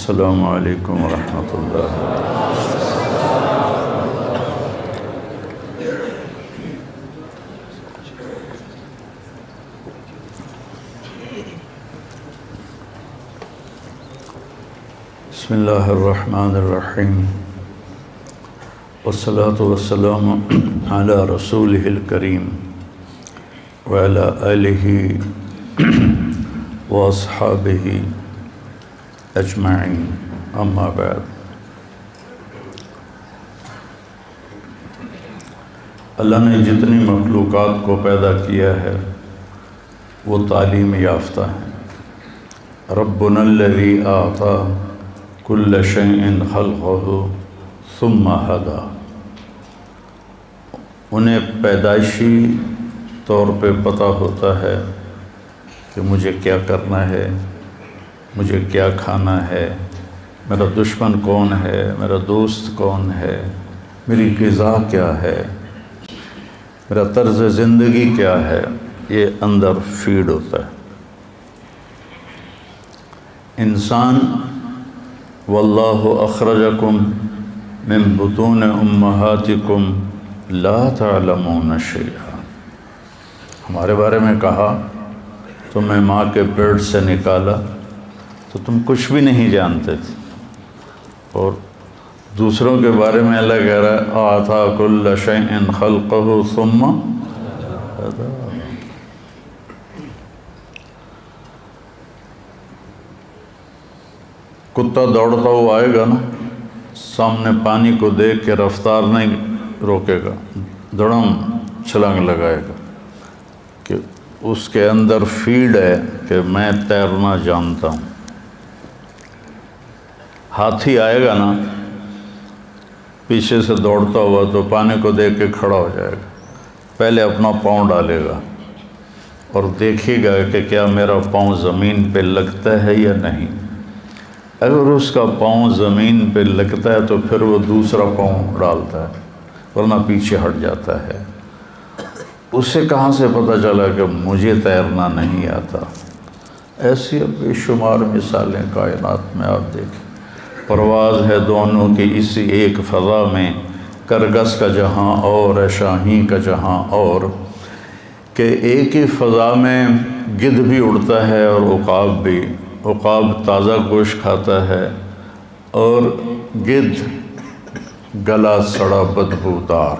السلام علیکم ورحمۃ اللہ۔ بسم اللہ الرحمن الرحیم، والصلاة والسلام علی رسولہ الکریم وعلی آلہ واصحابہ اجمعین، اما بعد۔ اللہ نے جتنی مخلوقات کو پیدا کیا ہے وہ تعلیم یافتہ ہیں۔ ربنا الذی اعطی کل شیء خلقہ ثم ہدی، انہیں پیدائشی طور پہ پتہ ہوتا ہے کہ مجھے کیا کرنا ہے، مجھے کیا کھانا ہے، میرا دشمن کون ہے، میرا دوست کون ہے، میری غذا کیا ہے، میرا طرز زندگی کیا ہے، یہ اندر فیڈ ہوتا ہے۔ انسان واللہ اخرجکم من بطون امہاتکم لا تعلمون شیئا، ہمارے بارے میں کہا تمہیں ماں کے پیٹ سے نکالا تو تم کچھ بھی نہیں جانتے تھے، اور دوسروں کے بارے میں اللہ کہہ رہا ہے اعطی کل شیء خلقہ ثم ہدی۔ کتا دوڑتا ہوا آئے گا نا، سامنے پانی کو دیکھ کے رفتار نہیں روکے گا، دڑم چھلانگ لگائے گا، کہ اس کے اندر فیڈ ہے کہ میں تیرنا جانتا ہوں۔ ہاتھی آئے گا نا پیچھے سے دوڑتا ہوا تو پانی کو دیکھ کے کھڑا ہو جائے گا، پہلے اپنا پاؤں ڈالے گا اور دیکھے گا کہ کیا میرا پاؤں زمین پہ لگتا ہے یا نہیں۔ اگر اس کا پاؤں زمین پہ لگتا ہے تو پھر وہ دوسرا پاؤں ڈالتا ہے، ورنہ پیچھے ہٹ جاتا ہے۔ اسے کہاں سے پتہ چلا کہ مجھے تیرنا نہیں آتا؟ ایسی بے شمار مثالیں کائنات میں آپ دیکھیں۔ پرواز ہے دونوں کی اسی ایک فضا میں، کرگس کا جہاں اور ہے شاہین کا جہاں اور، کہ ایک ہی فضا میں گدھ بھی اڑتا ہے اور عقاب بھی۔ عقاب تازہ گوشت کھاتا ہے اور گدھ گلا سڑا بدبودار۔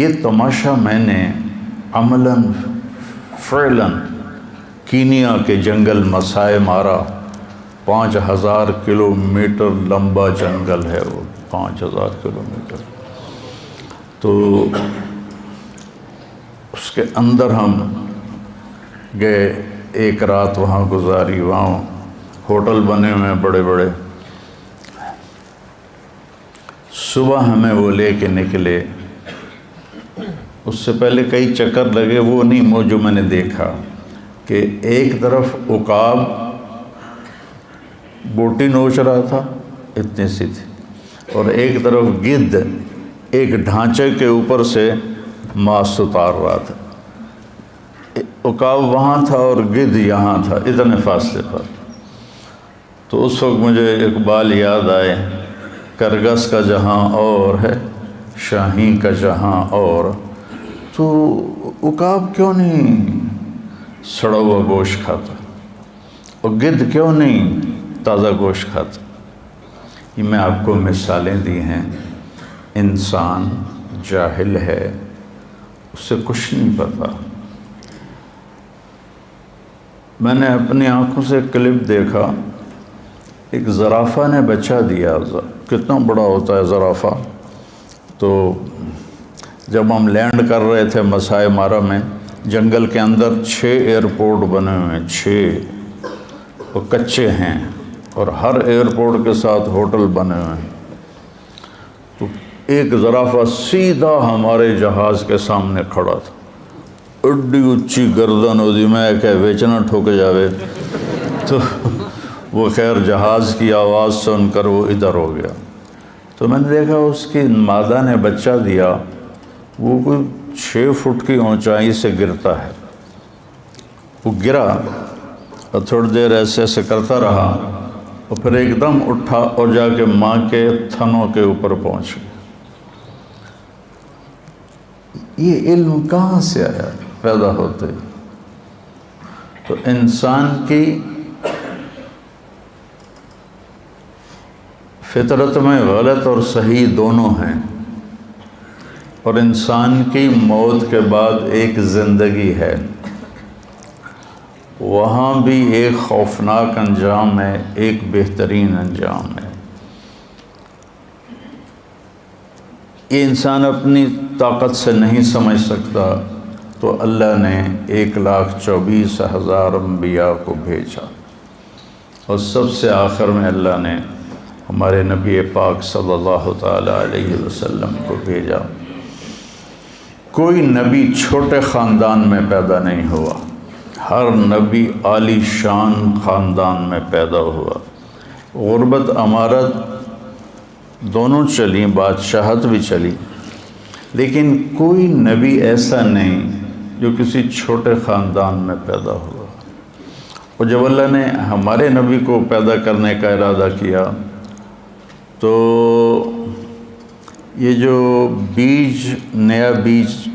یہ تماشا میں نے عملاً فعلاً کینیا کے جنگل مسائے مارا۔ 5000 کلومیٹر لمبا جنگل ہے وہ، 5000 کلومیٹر۔ تو اس کے اندر ہم گئے، ایک رات وہاں گزاری، وہاں ہوٹل بنے ہوئے ہیں بڑے بڑے۔ صبح ہمیں وہ لے کے نکلے، اس سے پہلے کئی چکر لگے، وہ نہیں وہ جو میں نے دیکھا کہ ایک طرف عقاب بوٹی نوچ رہا تھا اتنی سی تھی، اور ایک طرف گدھ ایک ڈھانچے کے اوپر سے ماس اتار رہا تھا۔ عقاب وہاں تھا اور گدھ یہاں تھا، اتنے فاصلے پر۔ تو اس وقت مجھے اقبال یاد آئے، کرگس کا جہاں اور ہے شاہین کا جہاں اور، تو عقاب کیوں نہیں سڑا ہوا گوشت کھاتا اور گدھ کیوں نہیں تازہ گوشت کھاتا؟ یہ میں آپ کو مثالیں دی ہیں۔ انسان جاہل ہے، اس سے کچھ نہیں پتا۔ میں نے اپنی آنکھوں سے کلپ دیکھا، ایک زرافہ نے بچہ دیا۔ کتنا بڑا ہوتا ہے زرافہ؟ تو جب ہم لینڈ کر رہے تھے مسائے مارا میں، جنگل کے اندر 6 ایئرپورٹ بنے ہوئے ہیں، 6 وہ کچے ہیں، اور ہر ایئرپورٹ کے ساتھ ہوٹل بنے ہوئے ہیں۔ تو ایک زرافہ سیدھا ہمارے جہاز کے سامنے کھڑا تھا، اڈی اچھی گردن ہوتی، میں کہ ویچنا ٹھوک جاوے۔ تو وہ خیر جہاز کی آواز سن کر وہ ادھر ہو گیا۔ تو میں نے دیکھا اس کی مادہ نے بچہ دیا، وہ کوئی 6 فٹ کی اونچائی سے گرتا ہے۔ وہ گرا اور تھوڑی دیر ایسے ایسے کرتا رہا، اور پھر ایک دم اٹھا اور جا کے ماں کے تھنوں کے اوپر پہنچ گیا۔ یہ علم کہاں سے آیا پیدا ہوتے؟ تو انسان کی فطرت میں غلط اور صحیح دونوں ہیں، اور انسان کی موت کے بعد ایک زندگی ہے، وہاں بھی ایک خوفناک انجام ہے، ایک بہترین انجام ہے۔ یہ انسان اپنی طاقت سے نہیں سمجھ سکتا، تو اللہ نے 1,24,000 انبیاء کو بھیجا، اور سب سے آخر میں اللہ نے ہمارے نبی پاک صلی اللہ تعالی علیہ وسلم کو بھیجا۔ کوئی نبی چھوٹے خاندان میں پیدا نہیں ہوا، ہر نبی عالی شان خاندان میں پیدا ہوا۔ غربت امارت دونوں چلی، بادشاہت بھی چلی، لیکن کوئی نبی ایسا نہیں جو کسی چھوٹے خاندان میں پیدا ہوا۔ اور جب اللہ نے ہمارے نبی کو پیدا کرنے کا ارادہ کیا تو یہ جو بیج، نیا بیج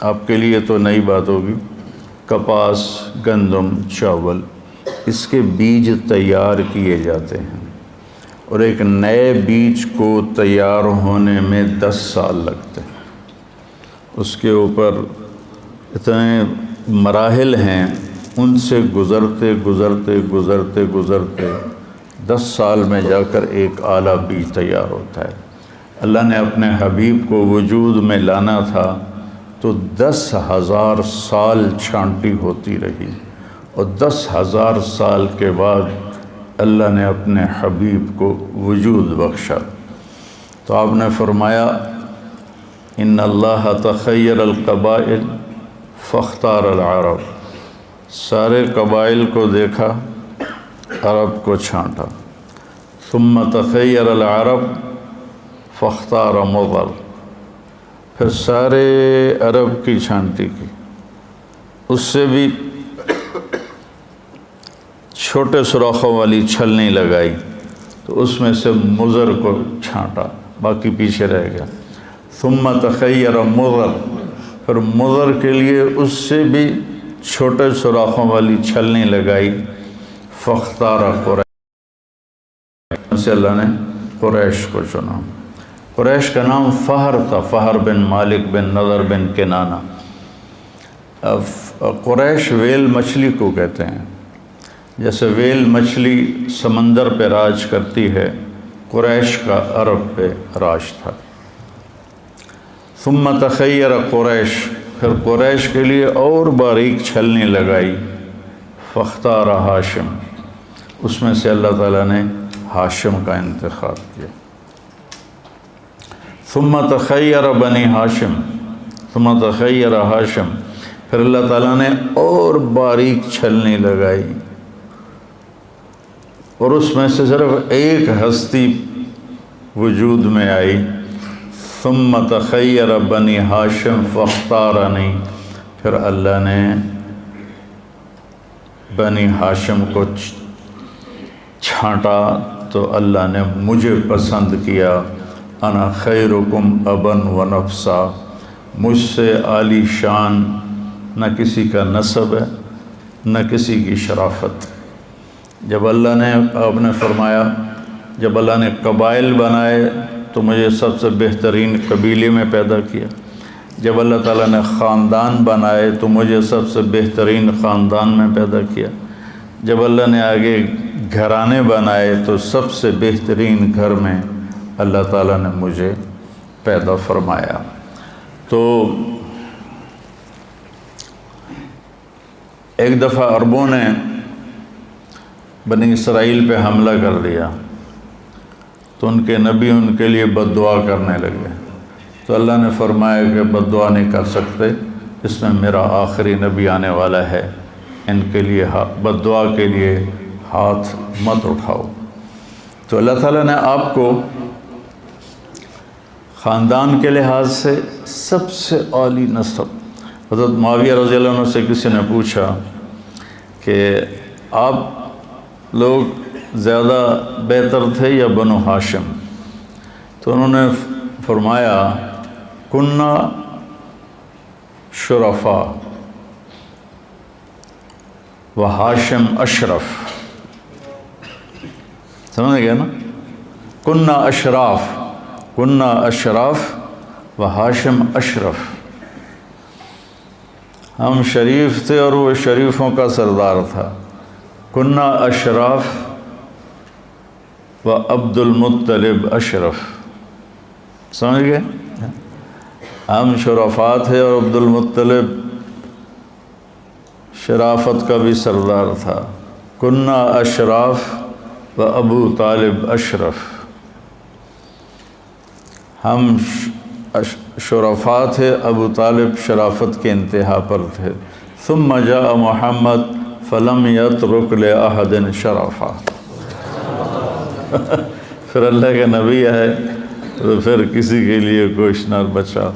آپ کے لیے تو نئی بات ہوگی، کپاس، گندم، چاول، اس کے بیج تیار کیے جاتے ہیں، اور ایک نئے بیج کو تیار ہونے میں 10 سال لگتے ہیں۔ اس کے اوپر اتنے مراحل ہیں، ان سے گزرتے گزرتے گزرتے گزرتے 10 سال میں جا کر ایک اعلیٰ بیج تیار ہوتا ہے۔ اللہ نے اپنے حبیب کو وجود میں لانا تھا تو 10,000 سال چھانٹی ہوتی رہی، اور 10,000 سال کے بعد اللہ نے اپنے حبیب کو وجود بخشا۔ تو آپ نے فرمایا ان اللہ تخیر القبائل فاختار العرب، سارے قبائل کو دیکھا، عرب کو چھانٹا۔ ثم تخیر العرب فاختار مضر، پھر سارے عرب کی چھانٹی کی، اس سے بھی چھوٹے سوراخوں والی چھلنی لگائی، تو اس میں سے مضر کو چھانٹا، باقی پیچھے رہ گیا۔ ثم تخیر مضر، پھر مضر کے لیے اس سے بھی چھوٹے سوراخوں والی چھلنی لگائی، فاختار قریش، سے اللہ نے قریش کو چنا۔ قریش کا نام فہر تھا، فہر بن مالک بن نضر بن کنانہ۔ قریش ویل مچھلی کو کہتے ہیں، جیسے ویل مچھلی سمندر پہ راج کرتی ہے، قریش کا عرب پہ راج تھا۔ ثم تخیر قریش، پھر قریش کے لیے اور باریک چھلنی لگائی، فاختار ہاشم، اس میں سے اللہ تعالیٰ نے ہاشم کا انتخاب کیا۔ ثم تخیر بنی ہاشم، ثم تخیر ہاشم، پھر اللہ تعالیٰ نے اور باریک چھلنی لگائی، اور اس میں سے صرف ایک ہستی وجود میں آئی۔ ثم تخیر بنی ہاشم فاختارنی، پھر اللہ نے بنی ہاشم کو چھانٹا تو اللہ نے مجھے پسند کیا۔ انا خیرکم ابا و نفسا، مجھ سے عالی شان نہ کسی کا نسب ہے نہ کسی کی شرافت۔ جب اللہ نے، آپ نے فرمایا جب اللہ نے قبائل بنائے تو مجھے سب سے بہترین قبیلے میں پیدا کیا، جب اللہ تعالیٰ نے خاندان بنائے تو مجھے سب سے بہترین خاندان میں پیدا کیا، جب اللہ نے آگے گھرانے بنائے تو سب سے بہترین گھر میں اللہ تعالیٰ نے مجھے پیدا فرمایا۔ تو ایک دفعہ عربوں نے بنی اسرائیل پہ حملہ کر دیا تو ان کے نبی ان کے لیے بد دعا کرنے لگے، تو اللہ نے فرمایا کہ بد دعا نہیں کر سکتے، اس میں میرا آخری نبی آنے والا ہے، ان کے لیے بد دعا کے لیے ہاتھ مت اٹھاؤ۔ تو اللہ تعالیٰ نے آپ کو خاندان کے لحاظ سے سب سے عالی نسب، حضرت معاویہ رضی اللہ عنہ سے کسی نے پوچھا کہ آپ لوگ زیادہ بہتر تھے یا بنو ہاشم؟ تو انہوں نے فرمایا کننا شرفا و ہاشم اشرف. سمجھ گئے نا؟ کننا اشراف و ہاشم اشرف. ہم شریف تھے اور وہ شریفوں کا سردار تھا. کننا اشراف و عبد المطلب اشرف. سمجھ گئے؟ ہم شرفاء تھے اور عبد المطلب شرافت کا بھی سردار تھا. کننا اشراف و ابو طالب اشرف. ہم شرفاء تھے، ابو طالب شرافت کے انتہا پر تھے. ثم جاء محمد فلم یترک لأحد شرفا. پھر اللہ کے نبی آئے تو پھر کسی کے لیے کچھ نہ بچا.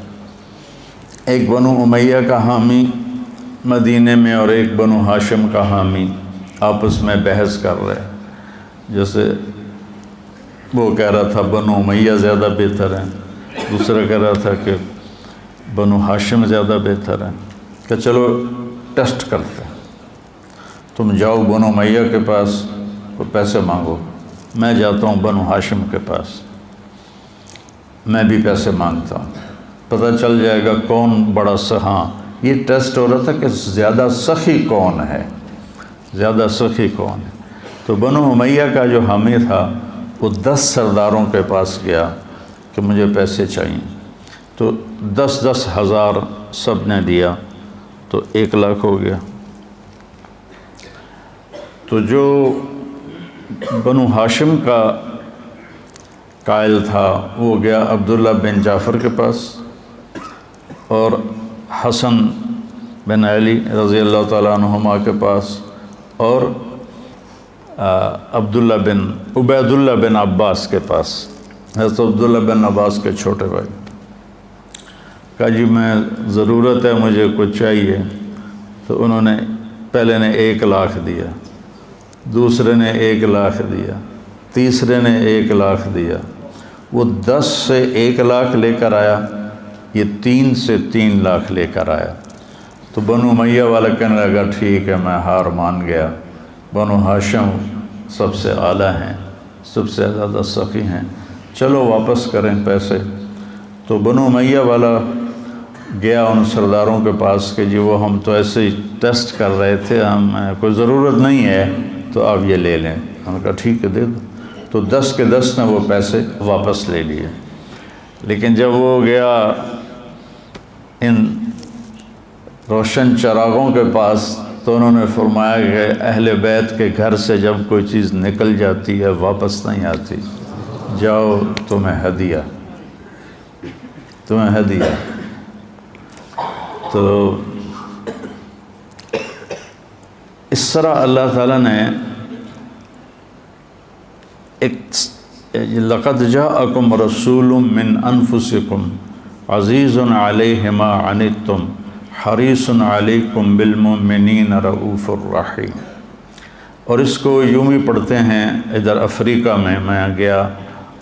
ایک بنو امیہ کا حامی مدینے میں اور ایک بنو ہاشم کا حامی آپس میں بحث کر رہے. جیسے وہ کہہ رہا تھا بنو امیہ زیادہ بہتر ہیں، دوسرا کہہ رہا تھا کہ بنو ہاشم زیادہ بہتر ہیں. کہ چلو ٹیسٹ کرتے ہیں، تم جاؤ بنو امیہ کے پاس پیسے مانگو، میں جاتا ہوں بنو ہاشم کے پاس، میں بھی پیسے مانگتا ہوں، پتہ چل جائے گا کون بڑا ہاں. یہ ٹیسٹ ہو رہا تھا کہ زیادہ سخی کون ہے، زیادہ سخی کون ہے. تو بنو امیہ کا جو حامی تھا وہ 10 سرداروں کے پاس گیا کہ مجھے پیسے چاہیے. تو 10 ہزار سب نے دیا تو 1 لاکھ ہو گیا. تو جو بنو ہاشم کا قائل تھا وہ گیا عبداللہ بن جعفر کے پاس اور حسن بن علی رضی اللہ تعالیٰ عنہما کے پاس اور عبید اللہ بن عباس کے پاس. حضرت عبداللہ بن عباس کے چھوٹے بھائی. کہا جی میں ضرورت ہے، مجھے کچھ چاہیے. تو انہوں نے پہلے نے 1 لاکھ دیا، دوسرے نے 1 لاکھ دیا، تیسرے نے 1 لاکھ دیا. وہ 10 سے 1 لاکھ لے کر آیا، یہ 3 سے 3 لاکھ لے کر آیا. تو بنو امیہ والا کہنے لگا ٹھیک ہے میں ہار مان گیا، بنو ہاشم سب سے اعلیٰ ہیں، سب سے زیادہ سخی ہیں، چلو واپس کریں پیسے. تو بنو امیہ والا گیا ان سرداروں کے پاس کہ جی وہ ہم تو ایسے ہی ٹیسٹ کر رہے تھے، ہم کوئی ضرورت نہیں ہے تو آپ یہ لے لیں. ہم نے کہا ٹھیک ہے دے دو. تو 10 کے 10 نے وہ پیسے واپس لے لیے. لیکن جب وہ گیا ان روشن چراغوں کے پاس تو انہوں نے فرمایا کہ اہل بیت کے گھر سے جب کوئی چیز نکل جاتی ہے واپس نہیں آتی، جاؤ تمہیں ہدیہ. تو اس طرح اللہ تعالیٰ نے لَقَدْ جَاءَكُمْ رَسُولٌ مِّنْ أَنفُسِكُمْ عَزِيزٌ عَلَيْهِ مَا عَنِتُّمْ حَرِيصٌ عَلَيْكُمْ بِالْمُؤْمِنِينَ رَءُوفٌ رَحِيمٌ. اور اس کو یوں بھی پڑھتے ہیں ادھر افریقہ میں گیا،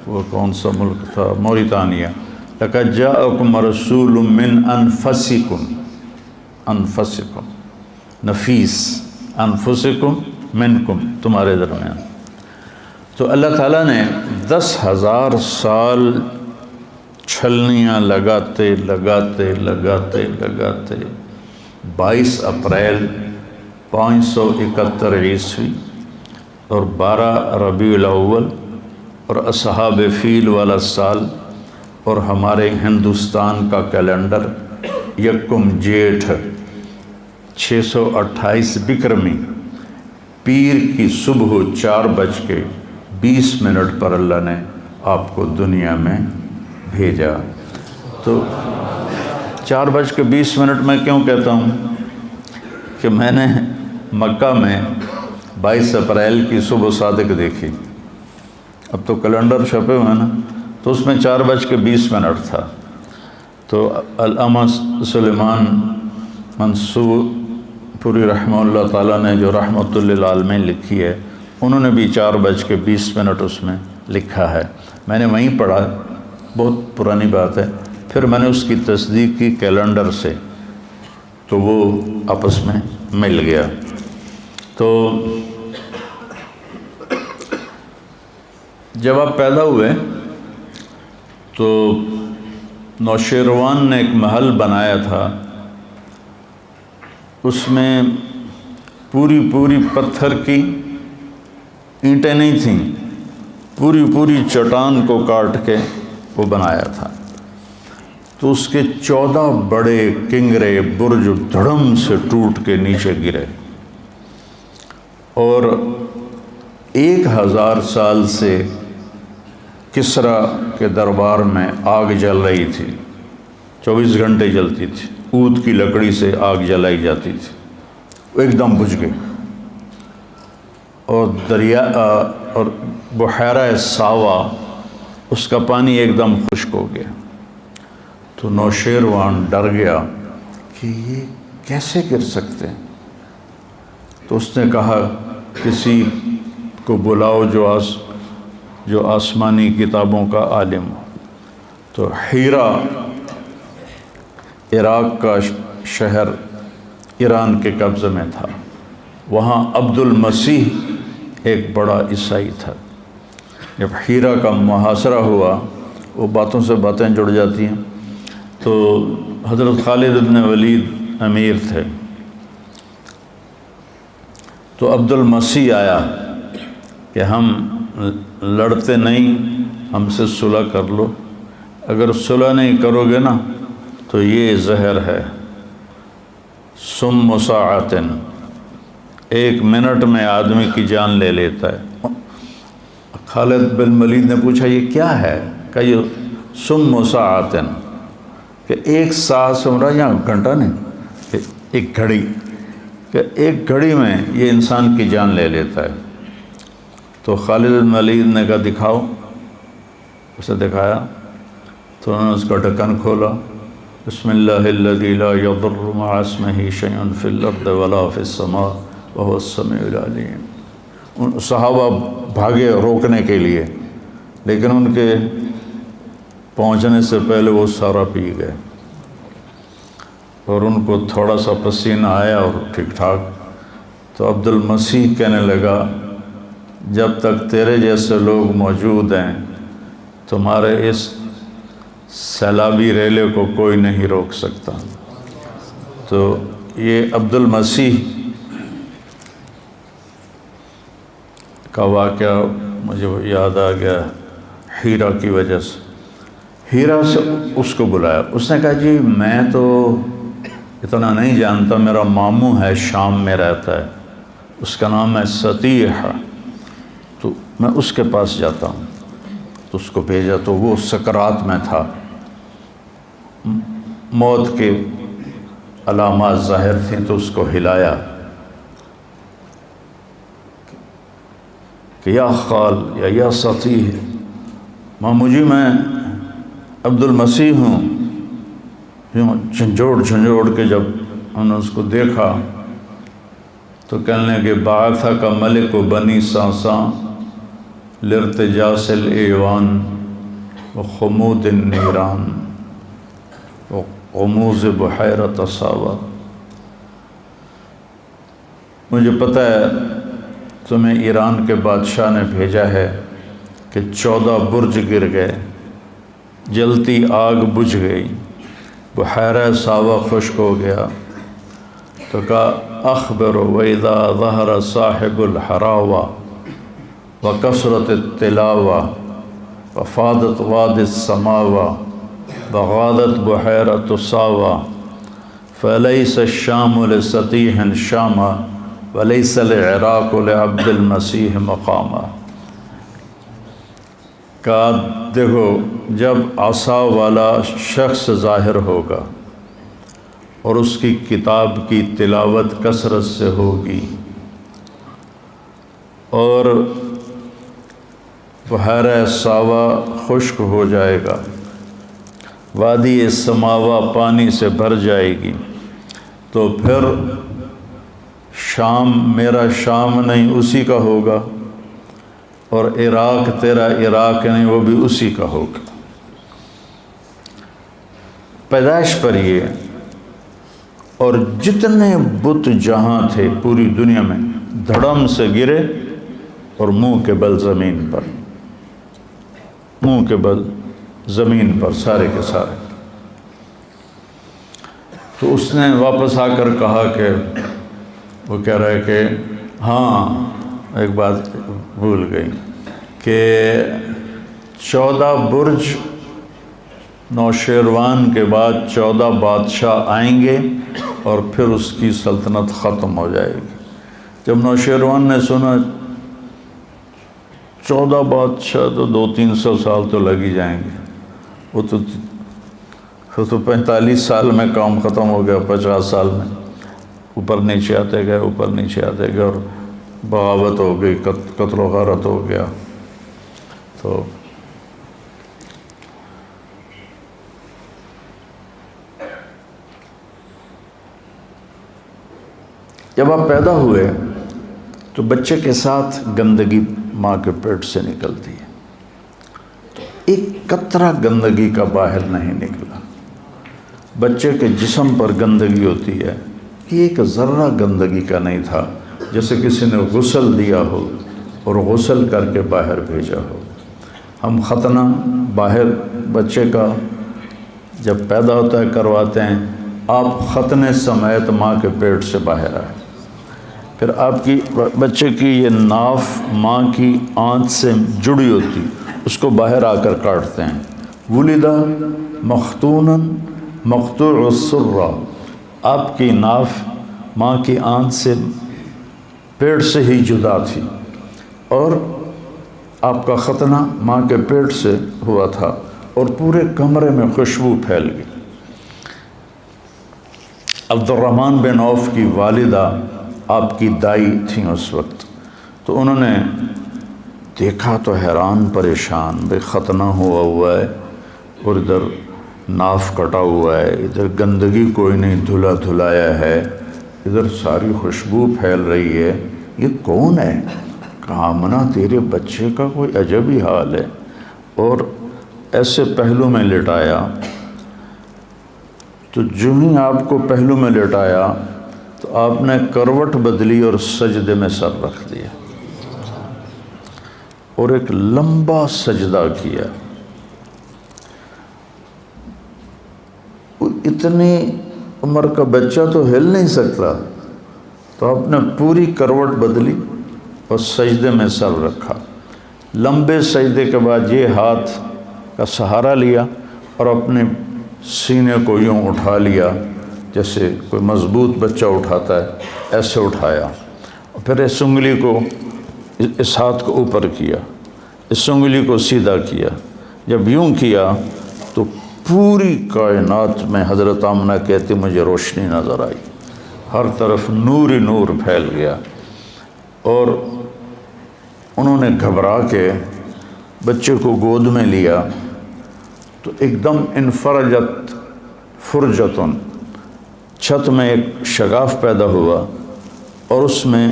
وہ کون سا ملک تھا، موریتانیہ. لَقَدْ جَاءَكُمْ رَسُولٌ مِّنْ أَنفُسِكُمْ نفیس، انفسکم منکم تمہارے درمیان. تو اللہ تعالیٰ نے 10,000 سال چھلنیاں لگاتے 22 اپریل 571 عیسوی اور 12 ربیع الاول اور اصحاب فیل والا سال اور ہمارے ہندوستان کا کیلنڈر 1 جیٹھ 628 بکرمی پیر کی صبح 4:20 پر اللہ نے آپ کو دنیا میں بھیجا. تو 4:20 میں کیوں کہتا ہوں کہ میں نے مکہ میں 22 اپریل کی صبح صادق دیکھی. اب تو کیلنڈر چھپے ہوئے ہیں نا، تو اس میں 4:20 تھا. تو علامہ سلیمان منصور پوری رحمہ اللہ تعالیٰ نے جو رحمۃ للعالمین لکھی ہے انہوں نے بھی 4:20 اس میں لکھا ہے، میں نے وہیں پڑھا، بہت پرانی بات ہے، پھر میں نے اس کی تصدیق کی کیلنڈر سے، تو وہ آپس میں مل گیا۔ تو جب آپ پیدا ہوئے تو نوشیروان نے ایک محل بنایا تھا، اس میں پوری پتھر کی اینٹیں نہیں تھیں، پوری چٹان کو کاٹ کے وہ بنایا تھا۔ تو اس کے 14 بڑے کنگرے برج دھڑم سے ٹوٹ کے نیچے گرے، اور 1000 سال سے کسریٰ کے دربار میں آگ جل رہی تھی، 24 گھنٹے جلتی تھی، اود کی لکڑی سے آگ جلائی جاتی تھی، وہ ایک دم بجھ گئی، اور دریا اور بحیرہ ساوا اس کا پانی ایک دم خشک ہو گیا۔ تو نوشیروان ڈر گیا کہ یہ کیسے گر سکتے ہیں، تو اس نے کہا کسی کو بلاؤ جو آسمانی کتابوں کا عالم ہو۔ تو ہیرا عراق کا شہر ایران کے قبضے میں تھا، وہاں عبد المسیح ایک بڑا عیسائی تھا۔ جب ہیرا کا محاصرہ ہوا، وہ باتوں سے باتیں جڑ جاتی ہیں، تو حضرت خالد بن ولید امیر تھے، تو عبد المسیح آیا کہ ہم لڑتے نہیں، ہم سے صلح کر لو، اگر صلح نہیں کرو گے نا تو یہ زہر ہے، سم ساعتن، 1 منٹ میں آدمی کی جان لے لیتا ہے۔ خالد بن ولید نے پوچھا یہ کیا ہے؟ کہ یہ سم ساعتن، کہ 1 ساعت سے مراد یہاں گھنٹہ نہیں، ایک گھڑی، کہ 1 گھڑی میں یہ انسان کی جان لے لیتا ہے۔ تو خالد بن ولید نے کہا دکھاؤ، اسے دکھایا، تو انہوں نے اس کا ڈھکن کھولا، بسم اللہ الذی لا یضر مع اسمہ شیء فی الارض ولا فی السماء وهو السمیع العلیم۔ صحابہ بھاگے روکنے کے لیے، لیکن ان کے پہنچنے سے پہلے وہ سارا پی گئے، اور ان کو تھوڑا سا پسینہ آیا اور ٹھیک ٹھاک۔ تو عبد المسیح کہنے لگا جب تک تیرے جیسے لوگ موجود ہیں تمہارے اس سیلابی ریلے کو کوئی نہیں روک سکتا۔ تو یہ عبد المسیح کا واقعہ مجھے یاد آ گیا ہیرا کی وجہ سے۔ ہیرا سے اس کو بلایا، اس نے کہا جی میں تو اتنا نہیں جانتا، میرا ماموں ہے شام میں رہتا ہے، اس کا نام ہے سطیح، تو میں اس کے پاس جاتا ہوں۔ تو اس کو بھیجا، تو وہ سکرات میں تھا، موت کے علامات ظاہر تھیں، تو اس کو ہلایا کہ یا خال یا سطیح، مامو جی میں عبد المسیح ہوں۔ جھنجھوڑ کے جب انہوں نے اس کو دیکھا تو کہنے کہ بعثہ کا ملک و بنی ساساں لارتجاس الایوان و خمود النیران و غموز بحیرۃ ساوا۔ مجھے پتہ ہے تمہیں ایران کے بادشاہ نے بھیجا ہے کہ 14 برج گر گئے، جلتی آگ بجھ گئی، بحیرہ ساوا خشک ہو گیا۔ تو کہا اخبر وَإِذَا ظَهَرَ صَاحِبُ الْحَرَاوَةِ وَكَثْرَتِ التِّلَاوَةِ وَفَاضَتْ وَادِ السَّمَاوَةِ وَغَادَتْ بُحَيْرَةُ سَاوَةِ فَلَيْسَ الشَّامُ لِسَطِيحٍ شَامًا وَلَيْسَ الْعِرَاقُ لِعَبْدِ الْمَسِيحِ مَقَامًا۔ کہا دیکھو جب عصا والا شخص ظاہر ہوگا اور اس کی کتاب کی تلاوت کثرت سے ہوگی اور بحیرہ ساوا خشک ہو جائے گا، وادی سماوا پانی سے بھر جائے گی، تو پھر شام میرا شام نہیں اسی کا ہوگا، اور عراق تیرا عراق نہیں، وہ بھی اسی کا ہوگا۔ پیدائش پر یہ، اور جتنے بت جہاں تھے پوری دنیا میں دھڑم سے گرے اور منہ کے بل زمین پر، منہ کے بل زمین پر سارے کے سارے۔ تو اس نے واپس آ کر کہا کہ وہ کہہ رہا ہے کہ ہاں ایک بات بھول گئی کہ 14 برج نوشیروان کے بعد 14 بادشاہ آئیں گے اور پھر اس کی سلطنت ختم ہو جائے گی۔ جب نوشیروان نے سنا 14 بادشاہ تو 200-300 سال تو لگ ہی جائیں گے، وہ تو 45 سال میں کام ختم ہو گیا، 50 سال میں اوپر نیچے آتے گئے، اوپر نیچے آتے گئے، اور بغاوت ہو گئی، قتل و غارت ہو گیا۔ تو جب آپ پیدا ہوئے تو بچے کے ساتھ گندگی ماں کے پیٹ سے نکلتی ہے، تو ایک قطرہ گندگی کا باہر نہیں نکلا۔ بچے کے جسم پر گندگی ہوتی ہے، ایک ذرہ گندگی کا نہیں تھا، جیسے کسی نے غسل دیا ہو اور غسل کر کے باہر بھیجا ہو۔ ہم ختنہ باہر بچے کا جب پیدا ہوتا ہے کرواتے ہیں، آپ ختنے سمیت ماں کے پیٹ سے باہر آئے، پھر آپ کی بچے کی یہ ناف ماں کی آنت سے جڑی ہوتی، اس کو باہر آ کر کاٹتے ہیں۔ ولدہ مختوناً مقطوع السرہ، آپ کی ناف ماں کی آنت سے پیٹ سے ہی جدا تھی، اور آپ کا ختنہ ماں کے پیٹ سے ہوا تھا، اور پورے کمرے میں خوشبو پھیل گئی۔ عبد الرحمن بن عوف کی والدہ آپ کی دائی تھیں اس وقت، تو انہوں نے دیکھا تو حیران پریشان، بھئی ختنہ ہوا ہے اور ادھر ناف کٹا ہوا ہے، ادھر گندگی کوئی نہیں دھلا دھلایا ہے، ادھر ساری خوشبو پھیل رہی ہے، یہ کون ہے؟ کہا آمنہ تیرے بچے کا کوئی عجب ہی حال ہے، اور ایسے پہلو میں لٹایا۔ تو جو ہی آپ کو پہلو میں لٹایا تو آپ نے کروٹ بدلی اور سجدے میں سر رکھ دیا اور ایک لمبا سجدہ کیا۔ اتنی عمر کا بچہ تو ہل نہیں سکتا، تو آپ نے پوری کروٹ بدلی اور سجدے میں سر رکھا۔ لمبے سجدے کے بعد یہ ہاتھ کا سہارا لیا اور اپنے سینے کو یوں اٹھا لیا جیسے کوئی مضبوط بچہ اٹھاتا ہے، ایسے اٹھایا، اور پھر اس انگلی کو، اس ہاتھ کو اوپر کیا، اس انگلی کو سیدھا کیا۔ جب یوں کیا تو پوری کائنات میں حضرت آمنہ کہتی مجھے روشنی نظر آئی، ہر طرف نور ہی نور پھیل گیا، اور انہوں نے گھبرا کے بچے کو گود میں لیا تو ایک دم انفرجت فرجتن، چھت میں ایک شگاف پیدا ہوا، اور اس میں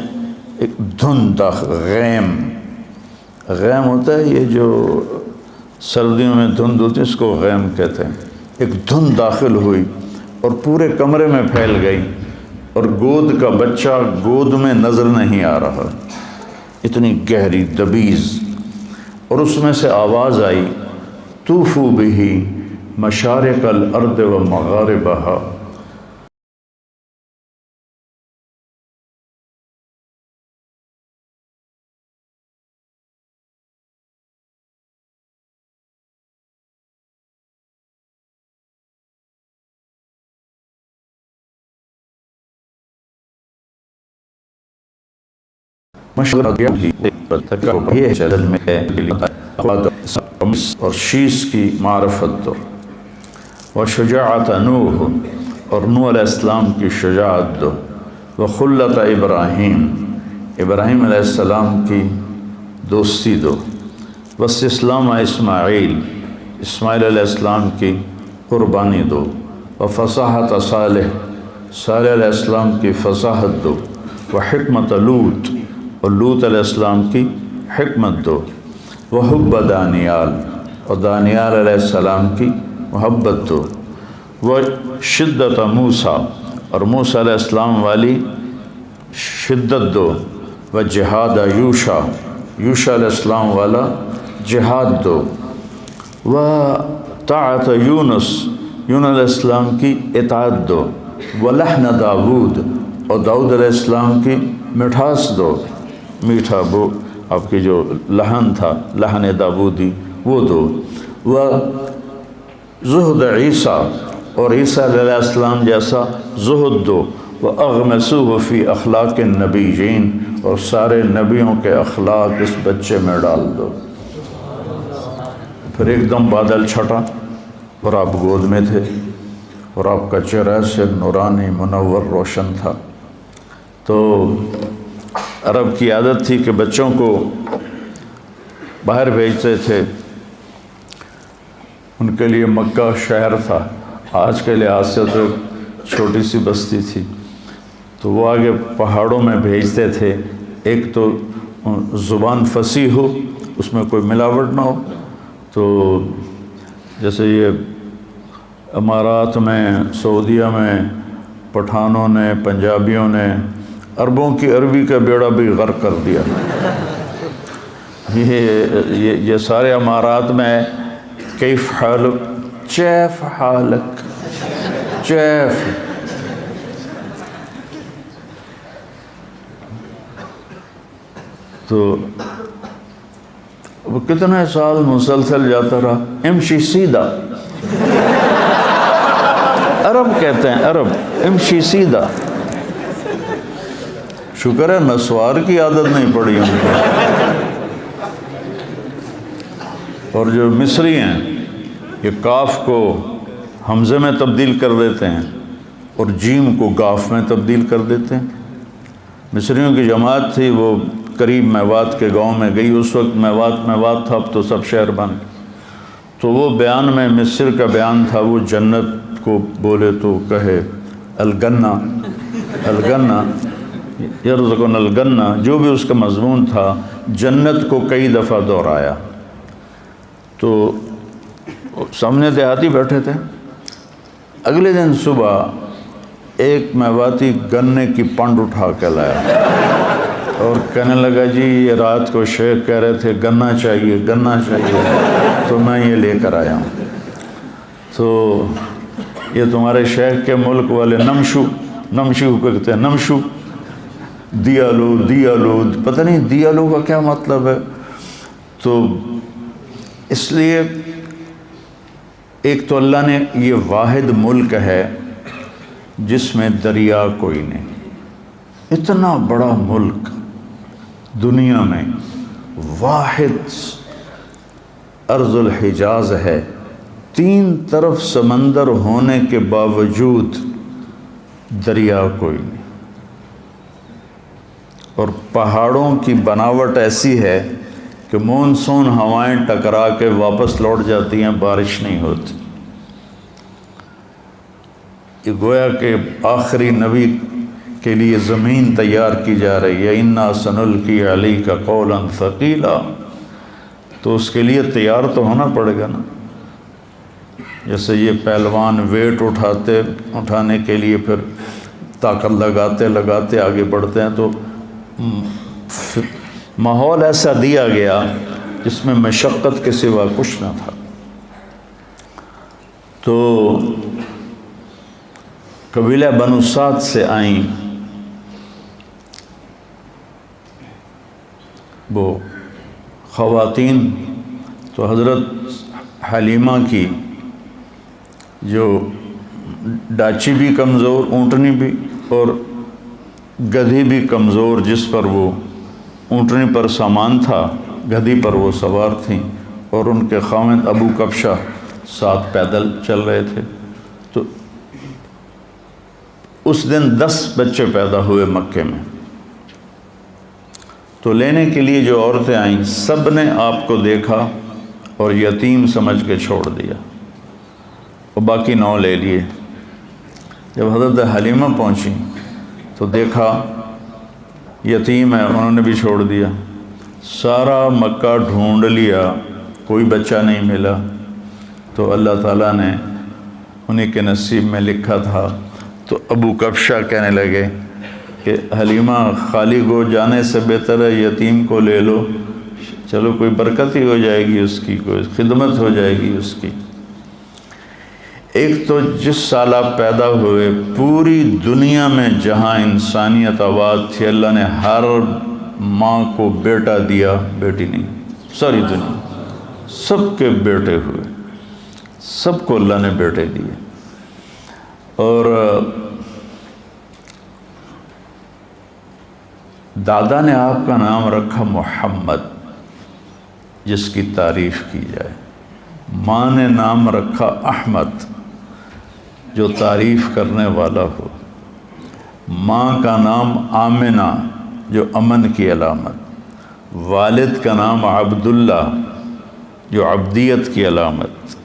ایک دھند غیم ہوتا ہے، یہ جو سردیوں میں دھند ہوتی ہے اس کو غیم کہتے ہیں، ایک دھند داخل ہوئی اور پورے کمرے میں پھیل گئی، اور گود کا بچہ گود میں نظر نہیں آ رہا، اتنی گہری دبیز، اور اس میں سے آواز آئی طوفوا بہ مشارق الارض و مغاربہا، مشرق یہ شدل میں اور شیش کی معرفت دو، وشجاعت نوح، اور نوح علیہ السلام کی شجاعت دو، وخلت ابراہیم، ابراہیم علیہ السلام کی دوستی دو، واستسلام اسماعیل، اسماعیل علیہ السلام کی قربانی دو، وفصاحت صالح، صالح علیہ السلام کی فصاحت دو، وحکمت لوط، اور لوط علیہ السلام کی حکمت دو، وحب دانیال، اور دانیال علیہ السلام کی محبت دو، وہ شدت موسیٰ، اور موسیٰ علیہ السلام والی شدت دو، وہ جہاد یوشع، یوشع علیہ السلام والا جہاد دو، وہ طاعت یونس، یونس علیہ السلام کی اطاعت دو، وہ لحن داود، اور داؤد علیہ السلام کی مٹھاس دو، میٹھا وہ آپ کی جو لحن تھا لحن داودی وہ دو، وہ زہد عیسیٰ، اور عیسیٰ علیہ السلام جیسا زہد دو، وہ اغمسوہ فی اخلاق النبیین، اور سارے نبیوں کے اخلاق اس بچے میں ڈال دو۔ پھر ایک دم بادل چھٹا اور آپ گود میں تھے، اور آپ کا چہرہ سے نورانی منور روشن تھا۔ تو عرب کی عادت تھی کہ بچوں کو باہر بھیجتے تھے، ان کے لیے مکہ شہر تھا، آج کے لحاظ سے تو چھوٹی سی بستی تھی، تو وہ آگے پہاڑوں میں بھیجتے تھے، ایک تو زبان فصیح ہو، اس میں کوئی ملاوٹ نہ ہو۔ تو جیسے یہ امارات میں، سعودیہ میں پٹھانوں نے، پنجابیوں نے عربوں کی عربی کا بیڑا بھی غرق کر دیا۔ یہ سارے امارات میں کیف حالک، چیف حالک، چیف۔ تو وہ کتنے سال مسلسل جاتا رہا، امشی سیدھا، عرب کہتے ہیں، عرب امشی سیدھا۔ شکر ہے نسوار کی عادت نہیں پڑی ان کو۔ اور جو مصری ہیں یہ کاف کو حمزے میں تبدیل کر دیتے ہیں اور جیم کو گاف میں تبدیل کر دیتے ہیں۔ مصریوں کی جماعت تھی، وہ قریب میوات کے گاؤں میں گئی، اس وقت میوات تھا، اب تو سب شہر بن۔ تو وہ بیان میں مصر کا بیان تھا، وہ جنت کو بولے تو کہے الگنہ، الگنہ یرزقنا الگنہ، جو بھی اس کا مضمون تھا جنت کو کئی دفعہ دہرایا۔ تو سامنے دیہاتی بیٹھے تھے، اگلے دن صبح ایک میواتی گنے کی پنڈ اٹھا کے لایا اور کہنے لگا جی یہ رات کو شیخ کہہ رہے تھے گنا چاہیے، گنا چاہیے، تو میں یہ لے کر آیا ہوں۔ تو یہ تمہارے شیخ کے ملک والے نمشو کو کہتے ہیں، نمشو، دیالو، دیالو، پتہ نہیں دیالو کا کیا مطلب ہے۔ تو اس لیے ایک تو اللہ نے یہ واحد ملک ہے جس میں دریا کوئی نہیں، اتنا بڑا ملک دنیا میں واحد ارض الحجاز ہے، 3 طرف سمندر ہونے کے باوجود دریا کوئی نہیں، اور پہاڑوں کی بناوٹ ایسی ہے کہ مونسون ہوائیں ٹکرا کے واپس لوٹ جاتی ہیں، بارش نہیں ہوتی۔ یہ گویا کہ آخری نبی کے لیے زمین تیار کی جا رہی ہے، اِنَّا سَنُلْقِي عَلَيْكَ قَوْلًا ثَقِيلًا، تو اس کے لیے تیار تو ہونا پڑے گا نا۔ جیسے یہ پہلوان ویٹ اٹھانے کے لیے پھر طاقت لگاتے آگے بڑھتے ہیں، تو ماحول ایسا دیا گیا جس میں مشقت کے سوا کچھ نہ تھا۔ تو قبیلہ بنو سعد سے آئیں وہ خواتین، تو حضرت حلیمہ کی جو ڈاچی بھی کمزور، اونٹنی بھی، اور گدھی بھی کمزور، جس پر وہ اونٹنی پر سامان تھا، گدھی پر وہ سوار تھیں، اور ان کے خاوند ابو کبشہ ساتھ پیدل چل رہے تھے۔ تو اس دن 10 بچے پیدا ہوئے مکے میں۔ تو لینے کے لیے جو عورتیں آئیں سب نے آپ کو دیکھا اور یتیم سمجھ کے چھوڑ دیا، اور باقی 9 لے لیے۔ جب حضرت حلیمہ پہنچی تو دیکھا یتیم ہے، انہوں نے بھی چھوڑ دیا۔ سارا مکہ ڈھونڈ لیا، کوئی بچہ نہیں ملا، تو اللہ تعالیٰ نے انہیں کے نصیب میں لکھا تھا۔ تو ابو کبشہ کہنے لگے کہ حلیمہ خالی گو جانے سے بہتر ہے یتیم کو لے لو، چلو کوئی برکت ہی ہو جائے گی اس کی، کوئی خدمت ہو جائے گی اس کی۔ ایک تو جس سال آپ پیدا ہوئے پوری دنیا میں جہاں انسانیت آباد تھی، اللہ نے ہر ماں کو بیٹا دیا، بیٹی نہیں، ساری دنیا سب کے بیٹے ہوئے، سب کو اللہ نے بیٹے دیے۔ اور دادا نے آپ کا نام رکھا محمد، جس کی تعریف کی جائے۔ ماں نے نام رکھا احمد، جو تعریف کرنے والا ہو۔ ماں کا نام آمنہ، جو امن کی علامت۔ والد کا نام عبداللہ، جو عبدیت کی علامت۔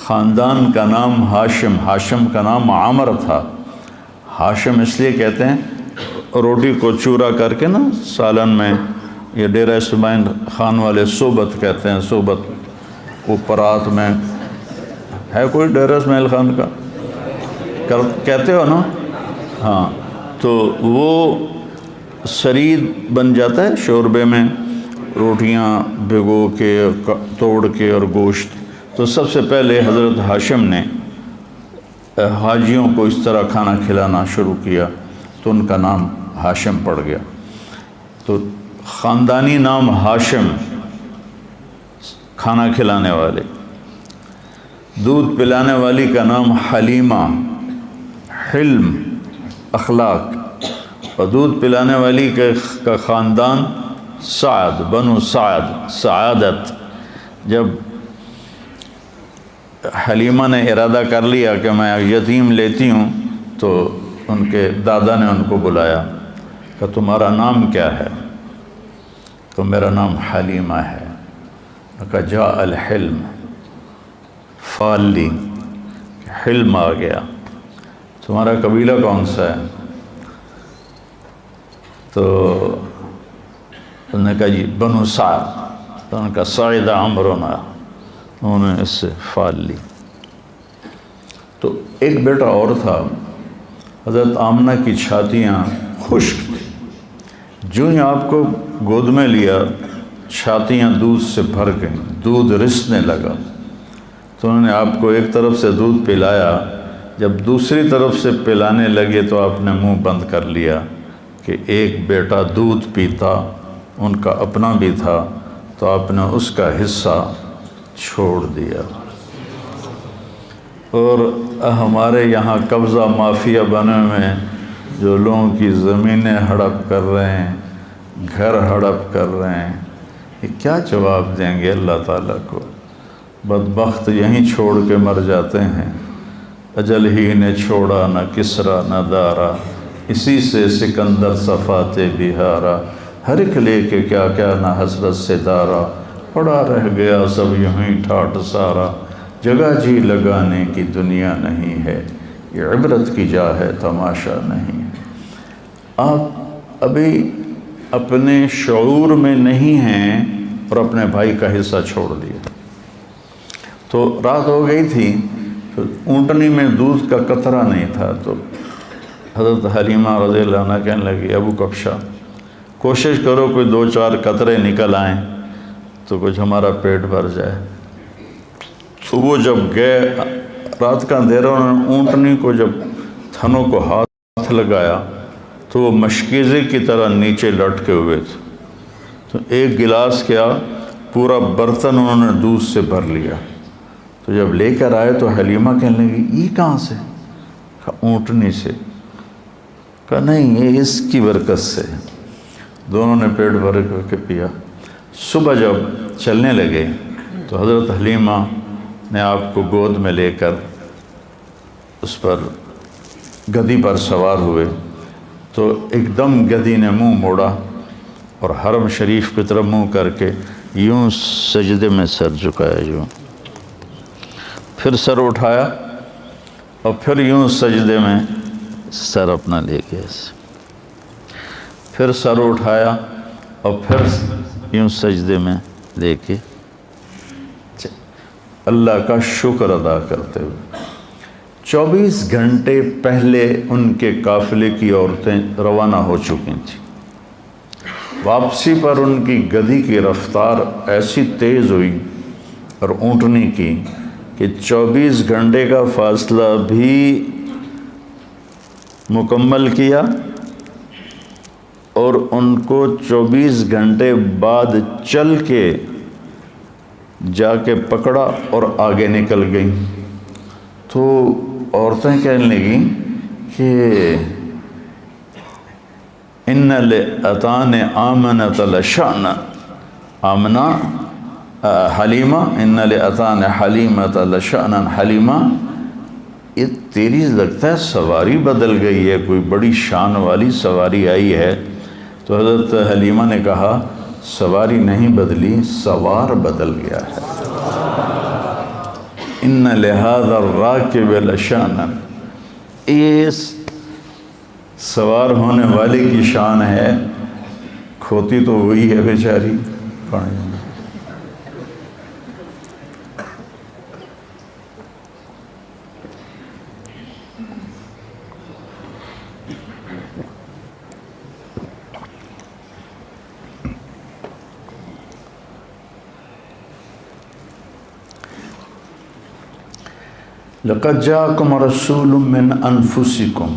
خاندان کا نام ہاشم، ہاشم کا نام عامر تھا۔ ہاشم اس لیے کہتے ہیں روٹی کو چورا کر کے نا سالن میں، یہ ڈیرہ اسماعیل خان والے صوبت کہتے ہیں، صوبت وہ پرات میں ہے، کوئی ڈیرہ اسماعیل خان کا کہتے ہو نا، ہاں، تو وہ سرید بن جاتا ہے شوربے میں، روٹیاں بھگو کے توڑ کے اور گوشت۔ تو سب سے پہلے حضرت ہاشم نے حاجیوں کو اس طرح کھانا کھلانا شروع کیا، تو ان کا نام ہاشم پڑ گیا۔ تو خاندانی نام ہاشم، کھانا کھلانے والے۔ دودھ پلانے والی کا نام حلیمہ، حلم، اخلاق۔ اور دودھ پلانے والی کا خاندان سعد، بنو سعد، سعادت۔ جب حلیمہ نے ارادہ کر لیا کہ میں یتیم لیتی ہوں، تو ان کے دادا نے ان کو بلایا کہ تمہارا نام کیا ہے؟ تو میرا نام حلیمہ ہے۔ کہا جاء الحلم، فال لی، حلم آ گیا۔ تمہارا قبیلہ کون سا ہے؟ تو انہوں نے کہا جی بنو سعد۔ تو انہوں نے کہا سعید عمرنا، انہوں نے اس سے فال لی۔ تو ایک بیٹا اور تھا، حضرت آمنہ کی چھاتیاں خشک تھیں، جو ہی آپ کو گود میں لیا چھاتیاں دودھ سے بھر گئیں، دودھ رسنے لگا۔ تو انہوں نے آپ کو ایک طرف سے دودھ پلایا، جب دوسری طرف سے پلانے لگے تو آپ نے منہ بند کر لیا کہ ایک بیٹا دودھ پیتا، ان کا اپنا بھی تھا، تو آپ نے اس کا حصہ چھوڑ دیا۔ اور ہمارے یہاں قبضہ مافیا بنے ہوئے، جو لوگوں کی زمینیں ہڑپ کر رہے ہیں، گھر ہڑپ کر رہے ہیں، یہ کیا جواب دیں گے اللہ تعالیٰ کو؟ بدبخت یہیں چھوڑ کے مر جاتے ہیں۔ اجل ہی نے چھوڑا نہ کسرا نہ دارا، اسی سے سکندر صفات بہارا، ہر ایک لے کے کیا کیا نہ حسرت سے دارا، پڑا رہ گیا سب یوں ہی ٹھاٹ سارا، جگہ جی لگانے کی دنیا نہیں ہے، یہ عبرت کی جا ہے تماشا نہیں ہے۔ آپ ابھی اپنے شعور میں نہیں ہیں اور اپنے بھائی کا حصہ چھوڑ دیا۔ تو رات ہو گئی تھی، تو اونٹنی میں دودھ کا قطرہ نہیں تھا، تو حضرت حلیمہ رضی اللہ عنہ کہنے لگی ابو کبشہ کوشش کرو کوئی 2-4 قطرے نکل آئیں تو کچھ ہمارا پیٹ بھر جائے۔ تو وہ جب گئے، رات کا اندھیرا، انہوں نے اونٹنی کو جب تھنوں کو ہاتھ لگایا تو وہ مشکیزے کی طرح نیچے لٹکے ہوئے تھے۔ تو ایک گلاس کیا، پورا برتن انہوں نے دودھ سے بھر لیا۔ تو جب لے کر آئے تو حلیمہ کہنے لگی یہ کہاں سے؟ کہا اونٹنی سے۔ کہا نہیں، یہ اس کی برکت سے۔ دونوں نے پیٹ بھر کے پیا۔ صبح جب چلنے لگے تو حضرت حلیمہ نے آپ کو گود میں لے کر اس پر گدی پر سوار ہوئے، تو ایک دم گدی نے منہ موڑا اور حرم شریف کی طرف منہ کر کے یوں سجدے میں سر جھکایا، یوں پھر سر اٹھایا اور پھر یوں سجدے میں سر اپنا لے گیا، پھر سر اٹھایا اور پھر یوں سجدے میں لے کے اللہ کا شکر ادا کرتے ہوئے 24 گھنٹے پہلے ان کے قافلے کی عورتیں روانہ ہو چکی تھیں۔ واپسی پر ان کی گدھی کی رفتار ایسی تیز ہوئی اور اونٹنی کی کہ 24 گھنٹے کا فاصلہ بھی مکمل کیا اور ان کو 24 گھنٹے بعد چل کے جا کے پکڑا اور آگے نکل گئیں۔ تو عورتیں کہنے لگیں کہ ان لأتان آمنۃ لشأن آمنہ حلیمہ ان لأتان حلیمۃ لشأن حلیمہ، یہ تیری لگتا ہے سواری بدل گئی ہے، کوئی بڑی شان والی سواری آئی ہے۔ تو حضرت حلیمہ نے کہا سواری نہیں بدلی، سوار بدل گیا ہے۔ ان لہذا الراکب لشأنا، یہ سوار ہونے والے کی شان ہے، کھوتی تو وہی ہے بیچاری۔ لقد جاءکم رسول من انفسکم،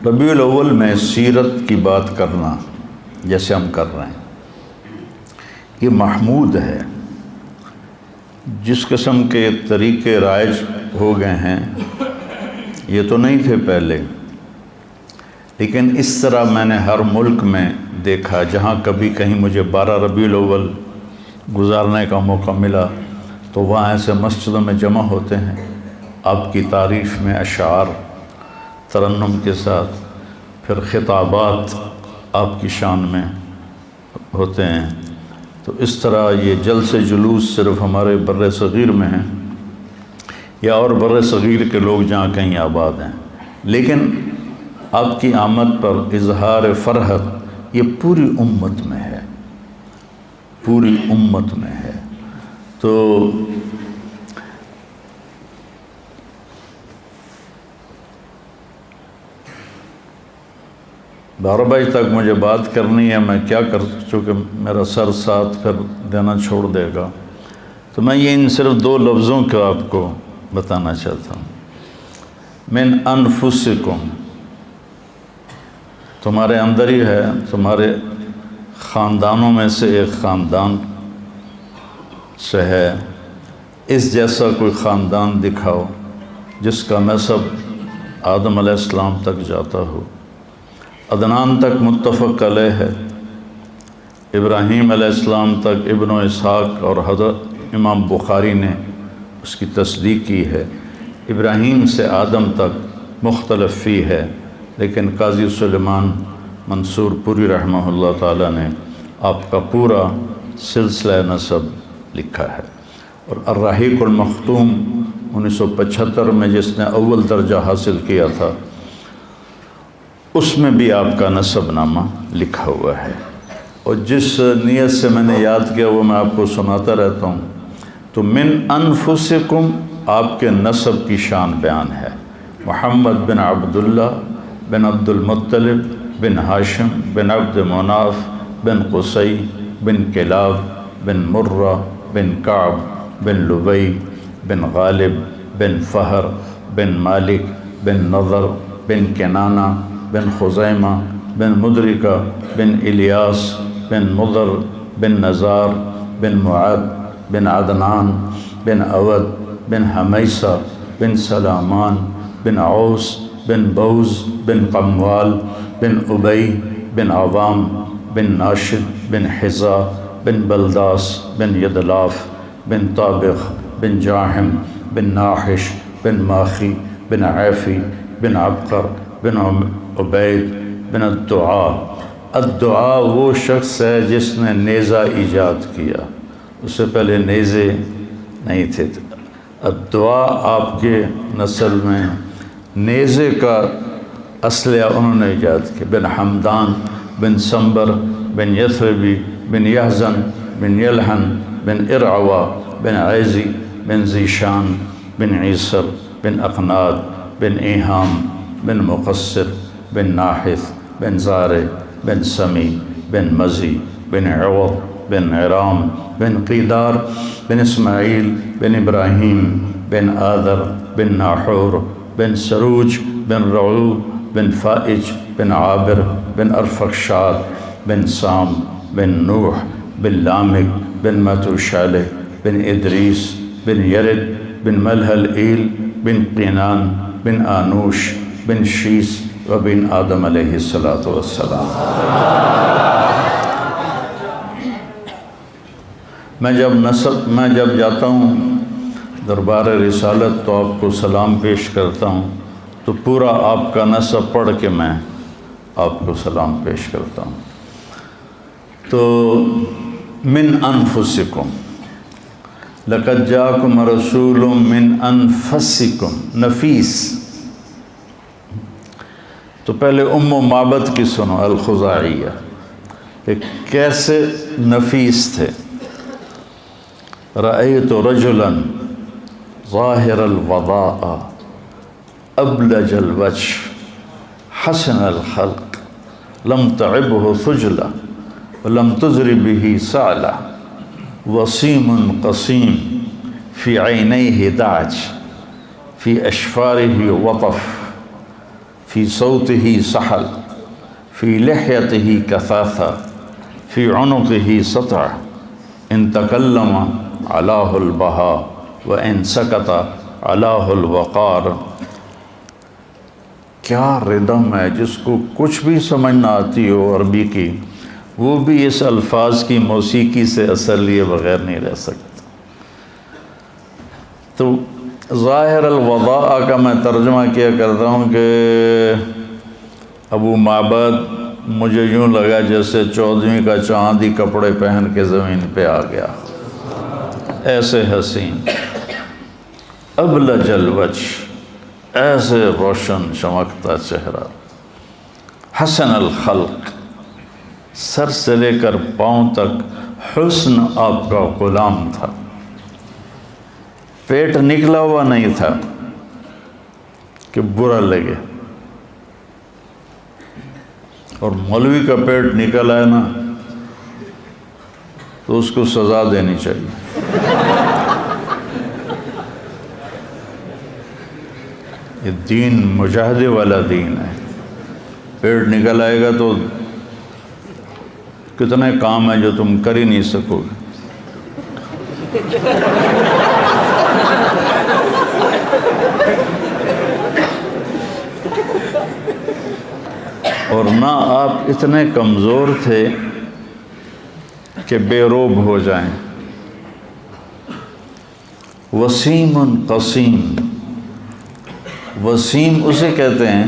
ربیع الاول میں سیرت کی بات کرنا جیسے ہم کر رہے ہیں یہ محمود ہے۔ جس قسم کے طریقے رائج ہو گئے ہیں یہ تو نہیں تھے پہلے، لیکن اس طرح میں نے ہر ملک میں دیکھا جہاں کبھی کہیں مجھے 12 ربیع الاول گزارنے کا موقع ملا تو وہاں ایسے مسجدوں میں جمع ہوتے ہیں، آپ کی تعریف میں اشعار ترنم کے ساتھ، پھر خطابات آپ کی شان میں ہوتے ہیں۔ تو اس طرح یہ جلسے جلوس صرف ہمارے بر صغیر میں ہیں یا اور بر صغیر کے لوگ جہاں کہیں آباد ہیں، لیکن آپ کی آمد پر اظہار فرحت یہ پوری امت میں ہے، پوری امت میں ہے۔ تو 12 بجے تک مجھے بات کرنی ہے، میں کیا کر چونکہ میرا سر ساتھ پھر دینا چھوڑ دے گا، تو میں یہ ان صرف 2 لفظوں کا آپ کو بتانا چاہتا ہوں۔ من انفسکم، تمہارے اندر ہی ہے، تمہارے خاندانوں میں سے ایک خاندان سے ہے، اس جیسا کوئی خاندان دکھاؤ جس کا نسب آدم علیہ السلام تک جاتا ہو، عدنان تک متفق علیہ ہے، ابراہیم علیہ السلام تک ابن اسحاق اور حضرت امام بخاری نے اس کی تصدیق کی ہے، ابراہیم سے آدم تک مختلف فی ہے، لیکن قاضی سلیمان منصور پوری رحمہ اللہ تعالیٰ نے آپ کا پورا سلسلہ نسب لکھا ہے۔ اور الرحیق المختوم 1975 میں جس نے اول درجہ حاصل کیا تھا اس میں بھی آپ کا نسب نامہ لکھا ہوا ہے، اور جس نیت سے میں نے یاد کیا وہ میں آپ کو سناتا رہتا ہوں۔ تو من انفسکم آپ کے نسب کی شان بیان ہے، محمد بن عبداللہ بن عبد المطلب بن ہاشم بن عبد مناف بن قصی بن کلاب بن مرہ بن کعب بن لبی بن غالب بن فہر بن مالک بن نضر بن کنانہ بن خزیمہ بن مدرکہ بن الیاس بن مضر بن نزار بن معد بن عدنان بن اود بن حمیسہ بن سلامان بن عوس بن بوز بن قموال بن ابی بن عوام بن ناشد بن حزا بن بلداس بن یدلاف بن طابق بن جاحم بن ناحش بن ماخی بن عیفی بن عبقر بن عبید بن الدعاء۔ الدعاء وہ شخص ہے جس نے نیزہ ایجاد کیا، اس سے پہلے نیزے نہیں تھے۔ الدعاء آپ کے نسل میں نیزے کا اسلحہ انہوں نے ایجاد کیا، بن حمدان بن سنبر بن یثربی بن یحزن بن یلحن بن ارعوا بن عیزی بن ذیشان بن عیسر بن اقناد بن ایہام بن مقصر بن ناحث بن زارع بن سمی بن مزی بن عوض بن عرام بن قیدار بن اسماعیل بن ابراہیم بن آذر بن ناحور بن سروج بن رعو بن فائج بن عابر بن ارفخشاد بن سام بن نوح بن لامک بن متوشالح بن ادریس بن یرد بن ملہلئیل بن قینان بن آنوش بن شیس و بن آدم علیہ السلام۔ میں جب جاتا ہوں دربار رسالت تو آپ کو سلام پیش کرتا ہوں، تو پورا آپ کا نسب پڑھ کے میں آپ کو سلام پیش کرتا ہوں۔ تو من انفسکم لقد جاءکم رسول من انفسکم، نفیس۔ تو پہلے ام معبد کی سنو، الخزاعیہ، کہ کیسے نفیس تھے۔ رأیت رجلا ظاہر الوضاء ابلج الوجه حسن الخلق لم تعبه ثجلة ولم تزر به سعلة وسيم قصيم في عينيه دعج في أشفاره وطف في صوته سحل في لحيته كثاثة في عنقه سطع إن تكلم علاه البهاء وإن سكت علاه الوقار۔ کیا ردم ہے، جس کو کچھ بھی سمجھ نہ آتی ہو عربی کی، وہ بھی اس الفاظ کی موسیقی سے اثر لیے بغیر نہیں رہ سکتا۔ تو ظاہر الوضاء کا میں ترجمہ کیا کرتا ہوں کہ ابو معبد مجھے یوں لگا جیسے 14ویں کا چاند ہی کپڑے پہن کے زمین پہ آ گیا، ایسے حسین، ابلج الوجہ، ایسے روشن چمکتا چہرہ، حسن الخلق، سر سے لے کر پاؤں تک حسن آپ کا غلام تھا، پیٹ نکلا ہوا نہیں تھا کہ برا لگے۔ اور مولوی کا پیٹ نکل آئے نا تو اس کو سزا دینی چاہیے۔ یہ دین مجاہدے والا دین ہے، پیٹ نکل آئے گا تو کتنے کام ہیں جو تم کر ہی نہیں سکو گے۔ اور نہ آپ اتنے کمزور تھے کہ بے روب ہو جائیں۔ وسیم قسیم، وسیم اسے کہتے ہیں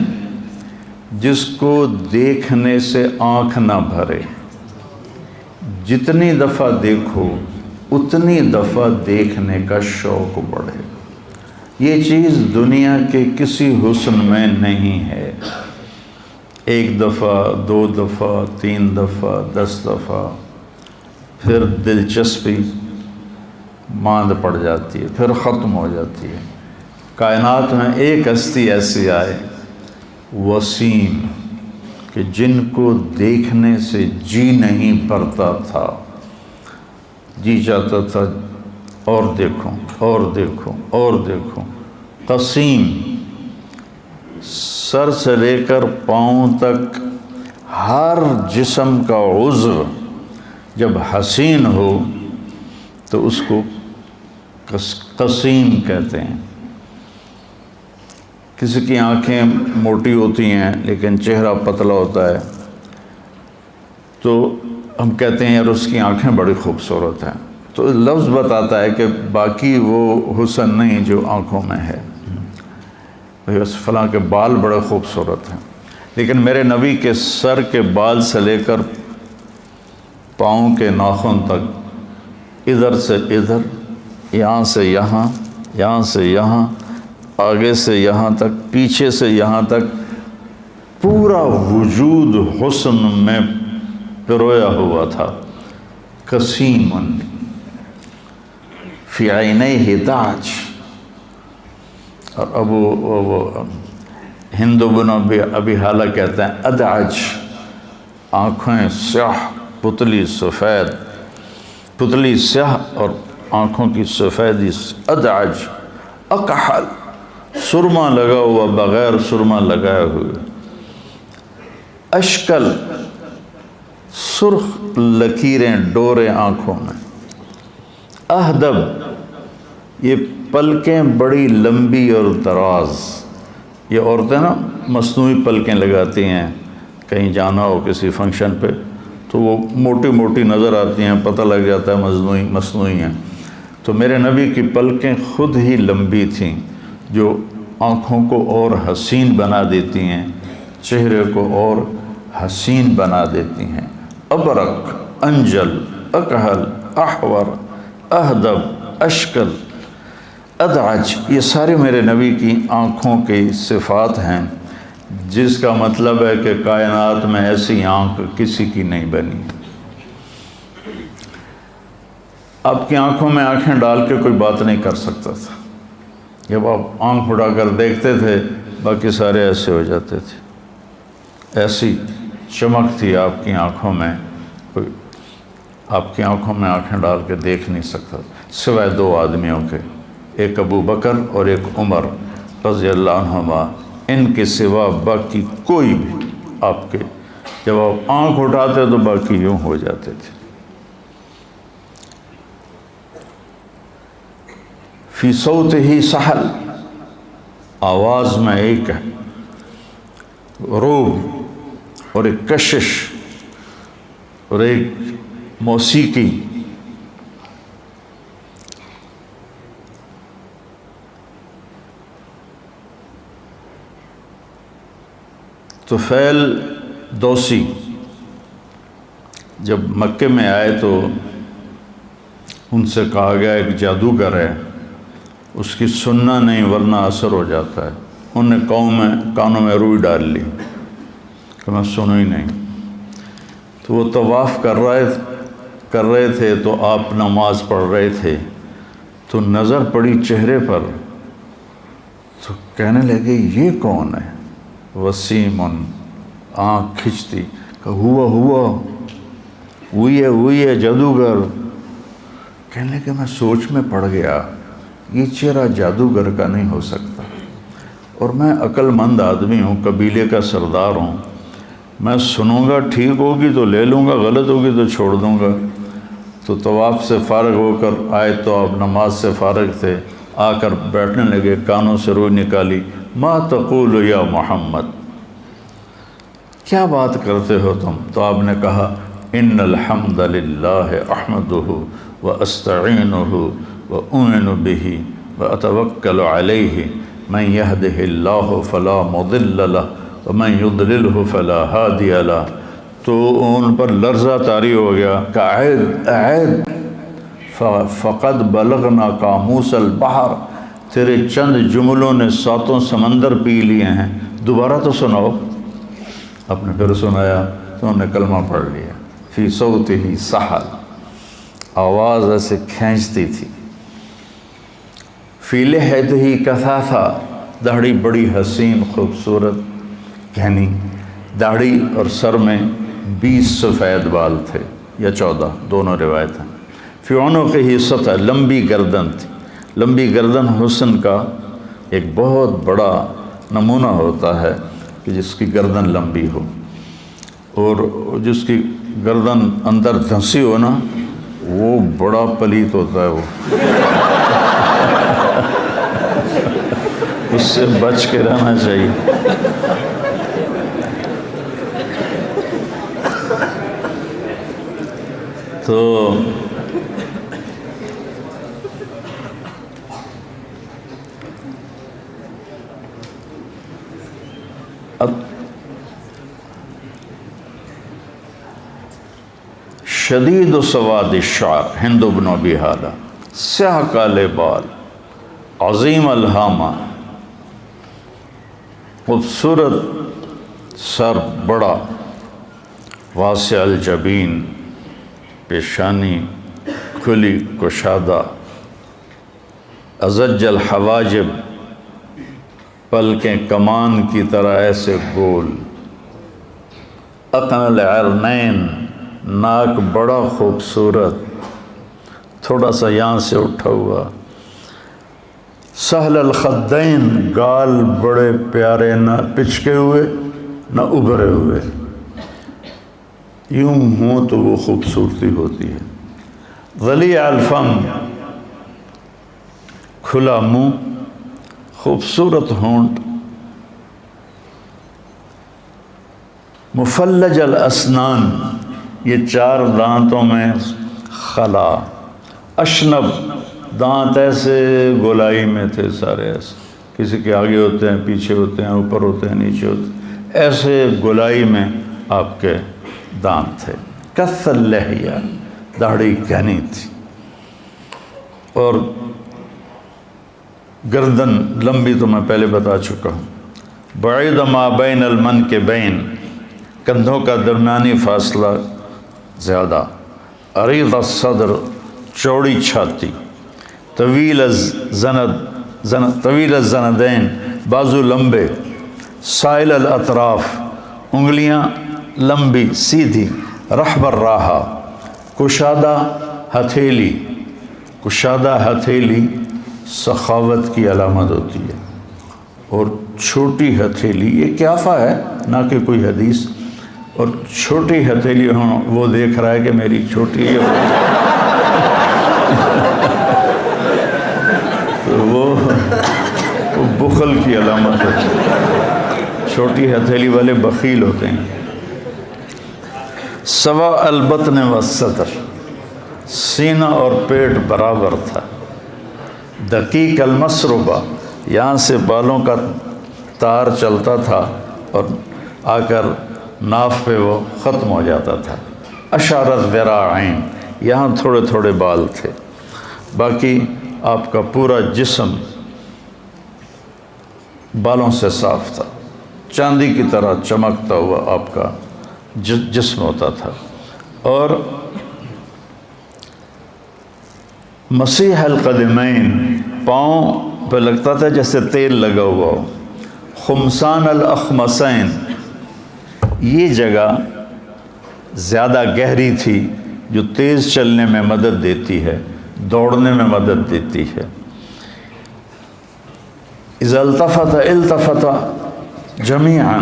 جس کو دیکھنے سے آنکھ نہ بھرے، جتنی دفعہ دیکھو اتنی دفعہ دیکھنے کا شوق بڑھے۔ یہ چیز دنیا کے کسی حسن میں نہیں ہے۔ ایک دفعہ، 2 دفعہ، 3 دفعہ، 10 دفعہ، پھر دلچسپی ماند پڑ جاتی ہے، پھر ختم ہو جاتی ہے۔ کائنات میں ایک ہستی ایسی آئے، وسیم، کہ جن کو دیکھنے سے جی نہیں بھرتا تھا، جی چاہتا تھا اور دیکھوں اور دیکھوں اور دیکھوں۔ قسیم، سر سے لے کر پاؤں تک ہر جسم کا عضو جب حسین ہو تو اس کو قسیم کہتے ہیں۔ کسی کی آنکھیں موٹی ہوتی ہیں لیکن چہرہ پتلا ہوتا ہے تو ہم کہتے ہیں یار اس کی آنکھیں بڑی خوبصورت ہیں، تو لفظ بتاتا ہے کہ باقی وہ حسن نہیں جو آنکھوں میں ہے۔ فلاں کے بال بڑے خوبصورت ہیں، لیکن میرے نبی کے سر کے بال سے لے کر پاؤں کے ناخن تک، ادھر سے ادھر، یہاں سے یہاں، یہاں سے یہاں، آگے سے یہاں تک، پیچھے سے یہاں تک پورا وجود حسن میں پرویا ہوا تھا. کسیم فی عینیہ تاج. اور ہند بن ابی حالہ کہتے ہیں ادعج، آنکھیں سیاہ، پتلی سفید، پتلی سیاہ اور آنکھوں کی سفیدی. ادعج اکحل، سرما لگا ہوا بغیر سرما لگائے ہوئے. اشکل، سرخ لکیریں ڈورے آنکھوں میں. اہدب، یہ پلکیں بڑی لمبی اور دراز. یہ عورتیں نا مصنوعی پلکیں لگاتی ہیں، کہیں جانا ہو کسی فنکشن پہ تو وہ موٹی موٹی نظر آتی ہیں، پتہ لگ جاتا ہے مصنوعی ہیں. تو میرے نبی کی پلکیں خود ہی لمبی تھیں جو آنکھوں کو اور حسین بنا دیتی ہیں، چہرے کو اور حسین بنا دیتی ہیں. ابرق، انجل، اکحل، احور، اہدب، اشکل، ادعج، یہ سارے میرے نبی کی آنکھوں کی صفات ہیں، جس کا مطلب ہے کہ کائنات میں ایسی آنکھ کسی کی نہیں بنی. آپ کی آنکھوں میں آنکھیں ڈال کے کوئی بات نہیں کر سکتا تھا. جب آپ آنکھ اٹھا کر دیکھتے تھے باقی سارے ایسے ہو جاتے تھے. ایسی چمک تھی آپ کی آنکھوں میں، کوئی آپ کی آنکھوں میں آنکھیں ڈال کے دیکھ نہیں سکتا سوائے دو آدمیوں کے، ایک ابو بکر اور ایک عمر رضی اللہ عنہما. ان کے سوا باقی کوئی بھی آپ کے جب آپ آنکھ اٹھاتے تو باقی یوں ہو جاتے تھے. فی صوتہ سحل، آواز میں ایک روح اور ایک کشش اور ایک موسیقی. طفیل دوسی جب مکے میں آئے تو ان سے کہا گیا ایک جادوگر ہے، اس کی سننا نہیں ورنہ اثر ہو جاتا ہے. انہوں نے کانوں میں روئی ڈال لی کہ میں سنوں ہی نہیں. تو وہ طواف کر رہے تھے تو آپ نماز پڑھ رہے تھے تو نظر پڑی چہرے پر، تو کہنے لگے یہ کون ہے؟ وسیم، آنکھ کھچتی کہ وہی ہے جادوگر. کہنے لگے میں سوچ میں پڑ گیا یہ چہرہ جادوگر کا نہیں ہو سکتا، اور میں عقل مند آدمی ہوں، قبیلے کا سردار ہوں، میں سنوں گا ٹھیک ہوگی تو لے لوں گا، غلط ہوگی تو چھوڑ دوں گا. تو طواف سے فارغ ہو کر آئے تو آپ نماز سے فارغ تھے، آ کر بیٹھنے لگے، کانوں سے روئی نکالی. ما تقول یا محمد، کیا بات کرتے ہو تم؟ تو آپ نے کہا ان الحمد للہ احمدہ واستعینہ واؤمن بہ واتوکل علیہ من یہدہ اللہ فلا مضل لہ ومن یضللہ فلا ہادی لہ. تو ان پر لرزہ طاری ہو گیا کہ اعد فقد بلغنا قاموس البحر، تیرے چند جملوں نے ساتوں سمندر پی لیے ہیں، دوبارہ تو سناؤ. آپ نے پھر سنایا تو انہوں نے کلمہ پڑھ لیا. فی صوتہ سحل، آواز ایسے کھینچتی تھی. فی لحیتہ کثافہ، داڑھی بڑی حسین خوبصورت، یعنی داڑھی اور سر میں 20 سفید بال تھے یا 14، دونوں روایت ہیں. فی عنقہ سطح، لمبی گردن تھی. لمبی گردن حسن کا ایک بہت بڑا نمونہ ہوتا ہے کہ جس کی گردن لمبی ہو، اور جس کی گردن اندر دھنسی ہو نا وہ بڑا پلیت ہوتا ہے. وہ اس سے بچ کے رہنا چاہیے. تو شدید و سواد الشعر، ہند بن ابی حالہ، سیاہ کالے بال، عظیم الہامہ، خوبصورت سر بڑا، واسع الجبین، پیشانی کھلی کشادہ، ازج الحواجب، پلکیں کمان کی طرح ایسے گول، اقن العرنین، ناک بڑا خوبصورت، تھوڑا سا یہاں سے اٹھا ہوا، سہل الخدین، گال بڑے پیارے، نہ پچکے ہوئے نہ ابھرے ہوئے، یوں ہوں تو وہ خوبصورتی ہوتی ہے، ضلیع الفم، کھلا منہ، خوبصورت ہونٹ، مفلج الاسنان، یہ 4 دانتوں میں خلا، اشنب، دانت ایسے گولائی میں تھے سارے، ایسے کسی کے آگے ہوتے ہیں، پیچھے ہوتے ہیں، اوپر ہوتے ہیں، نیچے ہوتے ہیں، ایسے گولائی میں آپ کے دانت تھے، کث اللحیہ، داڑھی گھنی تھی، اور گردن لمبی تو میں پہلے بتا چکا ہوں، بعید ما بین المنکبین، کندھوں کا درمیانی فاصلہ زیادہ، عریض الصدر، چوڑی چھاتی، طویل الزندین، بازو لمبے، سائل الاطراف، انگلیاں لمبی سیدھی، رحب الراحہ، کشادہ ہتھیلی، کشادہ ہتھیلی سخاوت کی علامت ہوتی ہے، اور چھوٹی ہتھیلی یہ قیافہ ہے نہ کہ کوئی حدیث، اور چھوٹی ہتھیلی وہ دیکھ رہا ہے کہ میری چھوٹی ہے تو وہ بخل کی علامت ہے، چھوٹی ہتھیلی والے بخیل ہوتے ہیں، سوا البطن والصدر، سینہ اور پیٹ برابر تھا، دقیق المسربہ، یہاں سے بالوں کا تار چلتا تھا اور آ کر ناف پہ وہ ختم ہو جاتا تھا، اشارت ذراعین، یہاں تھوڑے تھوڑے بال تھے، باقی آپ کا پورا جسم بالوں سے صاف تھا، چاندی کی طرح چمکتا ہوا آپ کا جسم ہوتا تھا، اور مسیح القدمین، پاؤں پہ لگتا تھا جیسے تیل لگا ہوا ہو، خمسان الاخمسین، یہ جگہ زیادہ گہری تھی جو تیز چلنے میں مدد دیتی ہے، دوڑنے میں مدد دیتی ہے، اذا التفت التفت جمیعا،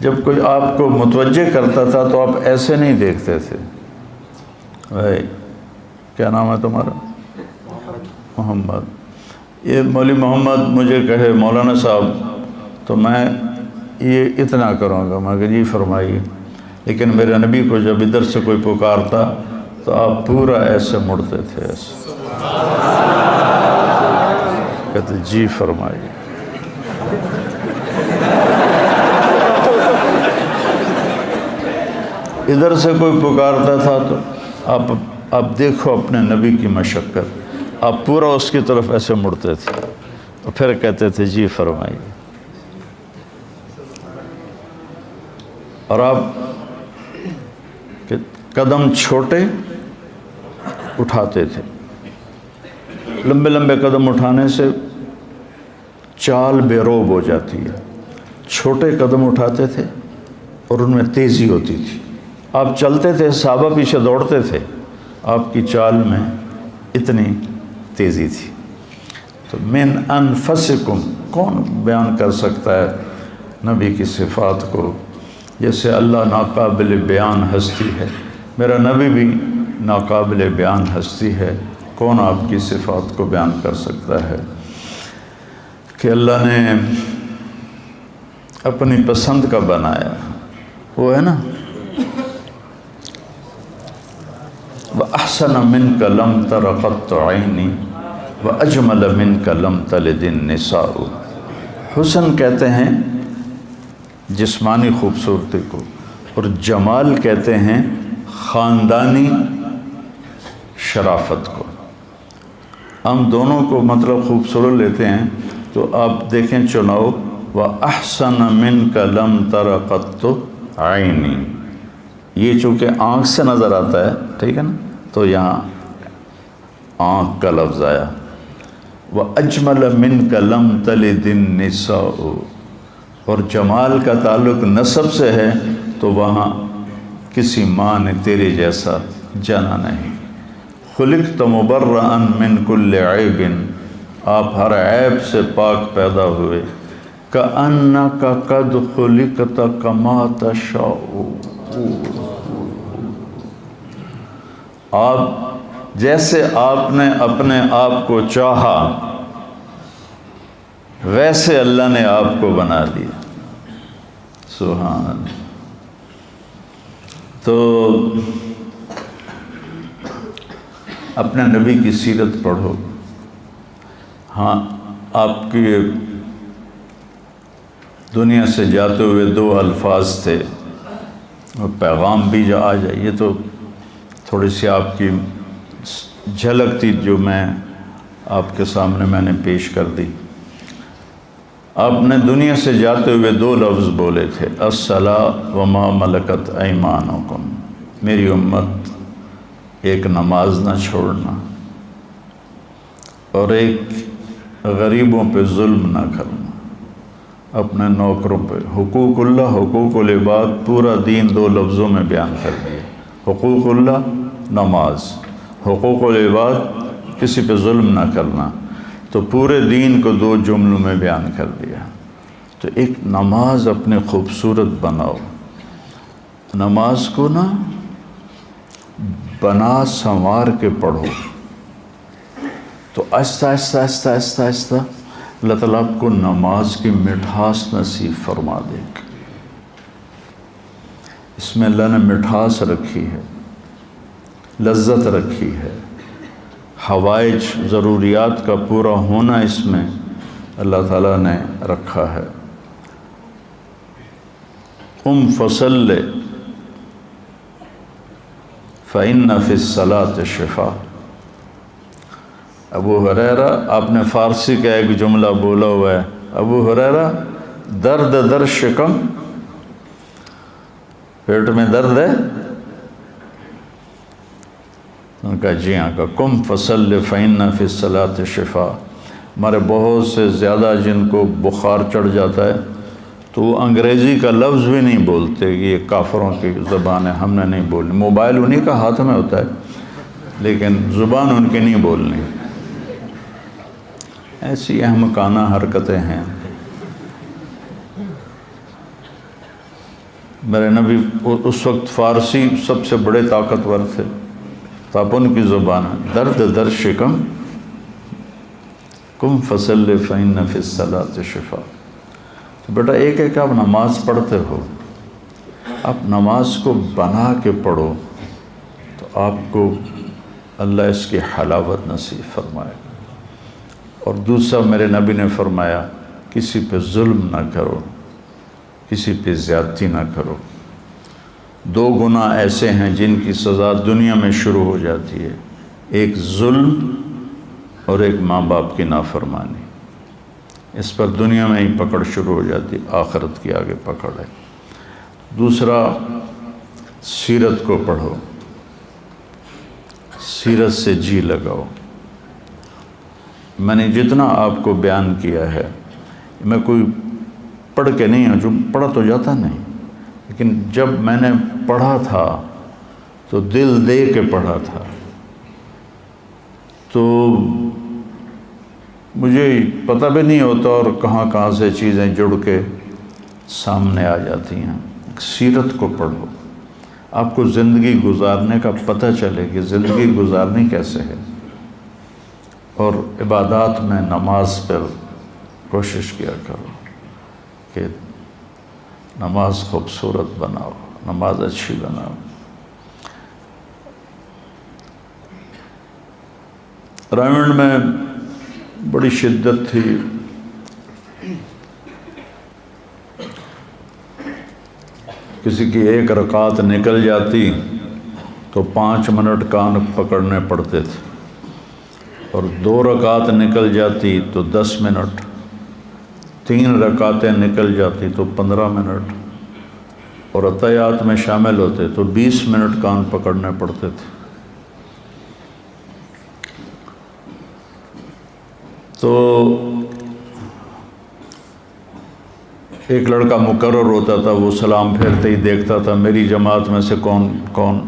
جب کوئی آپ کو متوجہ کرتا تھا تو آپ ایسے نہیں دیکھتے تھے، بھائی کیا نام ہے تمہارا؟ محمد، یہ مولوی محمد مجھے کہے مولانا صاحب تو میں یہ اتنا کروں گا، میں کہ جی فرمائیے، لیکن میرے نبی کو جب ادھر سے کوئی پکارتا تو آپ پورا ایسے مڑتے تھے، ایسے کہتے جی فرمائیے، ادھر سے کوئی پکارتا تھا تو آپ دیکھو اپنے نبی کی مشقت، آپ پورا اس کی طرف ایسے مڑتے تھے اور پھر کہتے تھے جی فرمائیے، اور آپ قدم چھوٹے اٹھاتے تھے، لمبے لمبے قدم اٹھانے سے چال بے روب ہو جاتی ہے، چھوٹے قدم اٹھاتے تھے اور ان میں تیزی ہوتی تھی، آپ چلتے تھے صحابہ پیچھے دوڑتے تھے، آپ کی چال میں اتنی تیزی تھی، تو من انفسکم، کون بیان کر سکتا ہے نبی کی صفات کو، جیسے اللہ ناقابل بیان ہستی ہے، میرا نبی بھی ناقابل بیان ہستی ہے، کون آپ کی صفات کو بیان کر سکتا ہے کہ اللہ نے اپنی پسند کا بنایا، وہ ہے نا وَأَحْسَنَ مِنْكَ لَمْ تَرَ قَطُّ عَيْنِي وَأَجْمَلَ مِنْكَ لَمْ تَلِدِ النِّسَاءُ، حسن کہتے ہیں جسمانی خوبصورتی کو، اور جمال کہتے ہیں خاندانی شرافت کو، ہم دونوں کو مطلب خوبصورت لیتے ہیں، تو آپ دیکھیں چناؤ وَأَحْسَنَ مِنْكَ لَمْ تَرَ قَطُّ عَيْنِي، یہ چونکہ آنکھ سے نظر آتا ہے، ٹھیک ہے نا، تو یہاں آنکھ کا لفظ آیا۔ وَأَجْمَلَ مِنْكَ لَمْ تَلِدِ النِّسَاءُ، اور جمال کا تعلق نسب سے ہے تو وہاں کسی ماں نے تیرے جیسا جنا نہیں۔ خلقت مبرأ من کل عیب، آپ ہر عیب سے پاک پیدا ہوئے۔ کأنک قد خلقت کما تشاء، آپ جیسے آپ نے اپنے آپ کو چاہا ویسے اللہ نے آپ کو بنا دیا۔ سبحان اللہ۔ تو اپنے نبی کی سیرت پڑھو۔ ہاں، آپ کی دنیا سے جاتے ہوئے 2 الفاظ تھے، وہ پیغام بھی جو آ جائے، یہ تو تھوڑی سی آپ کی جھلک تھی جو میں آپ کے سامنے میں نے پیش کر دی۔ آپ نے دنیا سے جاتے ہوئے 2 لفظ بولے تھے، الصلاۃ وما ملکت ایمانکم، میری امت ایک نماز نہ چھوڑنا، اور ایک غریبوں پہ ظلم نہ کرنا، اپنے نوکروں پہ حقوق اللہ، حقوق العباد، پورا دین 2 لفظوں میں بیان کر دیا۔ حقوق اللہ نماز، حقوق العباد کسی پہ ظلم نہ کرنا، تو پورے دین کو 2 جملوں میں بیان کر دیا۔ تو ایک نماز اپنے خوبصورت بناؤ، نماز کو نا بنا سنوار کے پڑھو، تو آہستہ آہستہ آہستہ آہستہ آہستہ اللہ تعالیٰ آپ کو نماز کی مٹھاس نصیب فرما دے گا۔ اس میں اللہ نے مٹھاس رکھی ہے، لذت رکھی ہے، حوائج ضروریات کا پورا ہونا اس میں اللہ تعالیٰ نے رکھا ہے۔ فصل فإن فی الصلاۃ شفاء۔ ابو ہریرہ، آپ نے فارسی کا ایک جملہ بولا ہوا ہے، ابو ہریرہ درد در شکم، پیٹ میں درد ہے؟ ان کا جی ہاں، کا قم فصل فإن فی الصلاۃ شفاء۔ ہمارے بہت سے زیادہ جن کو بخار چڑھ جاتا ہے تو وہ انگریزی کا لفظ بھی نہیں بولتے، یہ کافروں کی زبان ہے، ہم نے نہیں بولنی۔ موبائل انہی کا ہاتھ میں ہوتا ہے لیکن زبان ان کی نہیں بولنی۔ ایسی احمقانہ حرکتیں ہیں۔ میرے نبی اس وقت فارسی سب سے بڑے طاقتور تھے، تو آپ ان کی زبان ہے، درد در شکم، قم فصل فإن فی الصلاۃ شفاء۔ تو بیٹا ایک ہے کہ آپ نماز پڑھتے ہو، آپ نماز کو بنا کے پڑھو تو آپ کو اللہ اس کی حلاوت نصیب فرمائے گا۔ اور دوسرا میرے نبی نے فرمایا کسی پہ ظلم نہ کرو، کسی پہ زیادتی نہ کرو۔ 2 گناہ ایسے ہیں جن کی سزا دنیا میں شروع ہو جاتی ہے، ایک ظلم اور ایک ماں باپ کی نافرمانی۔ اس پر دنیا میں ہی پکڑ شروع ہو جاتی، آخرت کی آگے پکڑ ہے۔ دوسرا، سیرت کو پڑھو، سیرت سے جی لگاؤ۔ میں نے جتنا آپ کو بیان کیا ہے، میں کوئی پڑھ کے نہیں ہوں، جو پڑھا تو جاتا نہیں، لیکن جب میں نے پڑھا تھا تو دل دے کے پڑھا تھا، تو مجھے پتہ بھی نہیں ہوتا اور کہاں کہاں سے چیزیں جڑ کے سامنے آ جاتی ہیں۔ سیرت کو پڑھو، آپ کو زندگی گزارنے کا پتہ چلے کہ زندگی گزارنی کیسے ہے۔ اور عبادات میں نماز پر کوشش کیا کرو کہ نماز خوبصورت بناؤ، نماز اچھی بناؤ۔ رائمنڈ میں بڑی شدت تھی، کسی کی 1 رکعت نکل جاتی تو 5 منٹ کان پکڑنے پڑتے تھے، اور 2 رکعت نکل جاتی تو 10 منٹ، 3 رکعتیں نکل جاتی تو 15 منٹ، اور عطیات میں شامل ہوتے تو 20 منٹ کان پکڑنے پڑتے تھے۔ تو ایک لڑکا مقرر ہوتا تھا، وہ سلام پھیرتے ہی دیکھتا تھا میری جماعت میں سے کون کون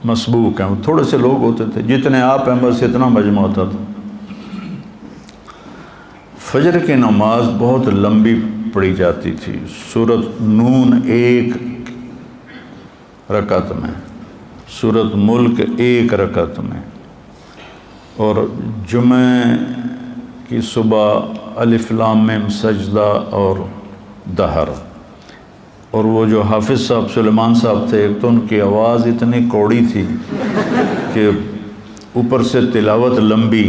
مسبوق ہیں۔ تھوڑے سے لوگ ہوتے تھے، جتنے آپ ہیں بس اتنا مجمع ہوتا تھا۔ فجر کی نماز بہت لمبی پڑھی جاتی تھی، سورۃ نون 1 رکعت میں، سورۃ ملک 1 رکعت میں، اور جمعہ کی صبح الف لام میم سجدہ اور دہر۔ اور وہ جو حافظ صاحب سلیمان صاحب تھے، ایک تو ان کی آواز اتنی کوڑی تھی کہ اوپر سے تلاوت لمبی،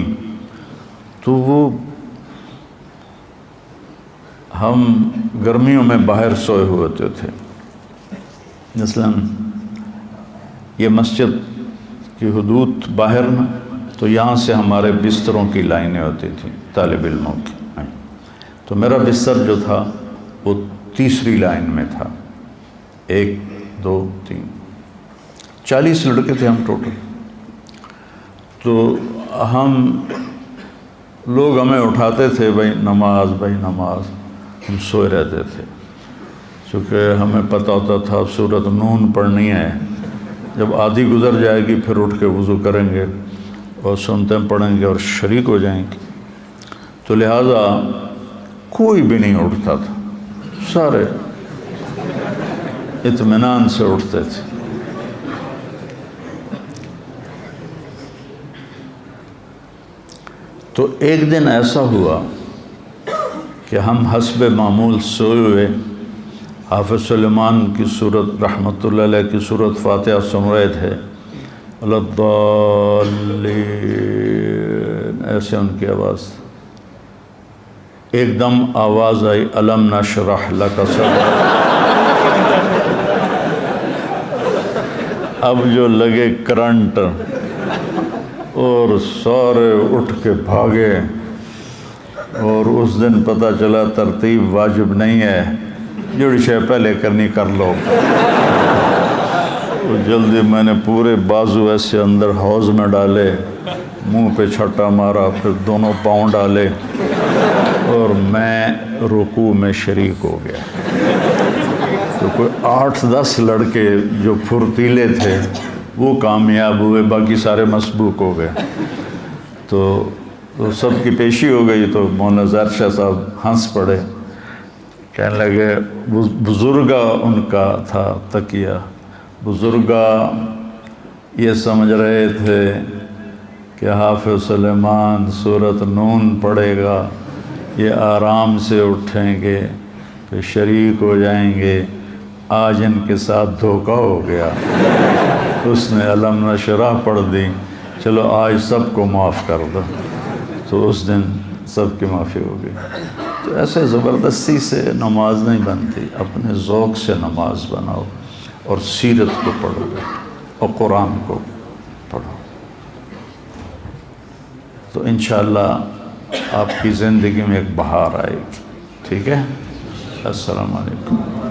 تو وہ ہم گرمیوں میں باہر سوئے ہوتے تھے۔ مثلاً یہ مسجد کی حدود باہر نا، تو یہاں سے ہمارے بستروں کی لائنیں ہوتی تھیں طالب علموں کی، تو میرا بستر جو تھا وہ 3ری لائن میں تھا، 1 2 3 40 لڑکے تھے ہم ٹوٹل۔ تو لوگ ہمیں اٹھاتے تھے، بھائی نماز، بھائی نماز، ہم سوئے رہتے تھے، چونکہ ہمیں پتہ ہوتا تھا اب سورۃ نون پڑھنی ہے، جب آدھی گزر جائے گی پھر اٹھ کے وضو کریں گے اور سنتیں پڑھیں گے اور شریک ہو جائیں گے۔ تو لہٰذا کوئی بھی نہیں اٹھتا تھا، سارے اطمینان سے اٹھتے تھے۔ تو ایک دن ایسا ہوا کہ ہم حسب معمول سوئے ہوئے، حافظ سلیمان کی سورت رحمۃ اللہ علیہ کی سورت فاتحہ سن رہے تھے، الضالین ایسے ان کی آواز، ایک دم آواز آئی الم نشرح لک صدرک۔ اب جو لگے کرنٹ اور سارے اٹھ کے بھاگے، اور اس دن پتہ چلا ترتیب واجب نہیں ہے، جو شے پہلے کرنی کر لو۔ تو جلدی میں نے پورے بازو ایسے اندر حوض میں ڈالے، منہ پہ چھٹا مارا، پھر دونوں پاؤں ڈالے، اور میں رکوع میں شریک ہو گیا۔ تو کوئی 8-10 لڑکے جو پھرتیلے تھے وہ کامیاب ہوئے، باقی سارے مسبوق ہو گئے۔ تو سب کی پیشی ہو گئی، تو مولانا ظاہر شاہ صاحب ہنس پڑے، کہنے لگے بزرگا ان کا تھا تکیہ، بزرگا یہ سمجھ رہے تھے کہ حافظ سلیمان سورۃ نون پڑھے گا، یہ آرام سے اٹھیں گے پھر شریک ہو جائیں گے، آج ان کے ساتھ دھوکہ ہو گیا۔ اس نے الم نشرح پڑھ دی، چلو آج سب کو معاف کر دو، تو اس دن سب کی معافی ہو گئی۔ تو ایسے زبردستی سے نماز نہیں بنتی، اپنے ذوق سے نماز بناؤ، اور سیرت کو پڑھو اور قرآن کو پڑھو، تو انشاءاللہ آپ کی زندگی میں ایک بہار آئے گی۔ ٹھیک ہے، السلام علیکم۔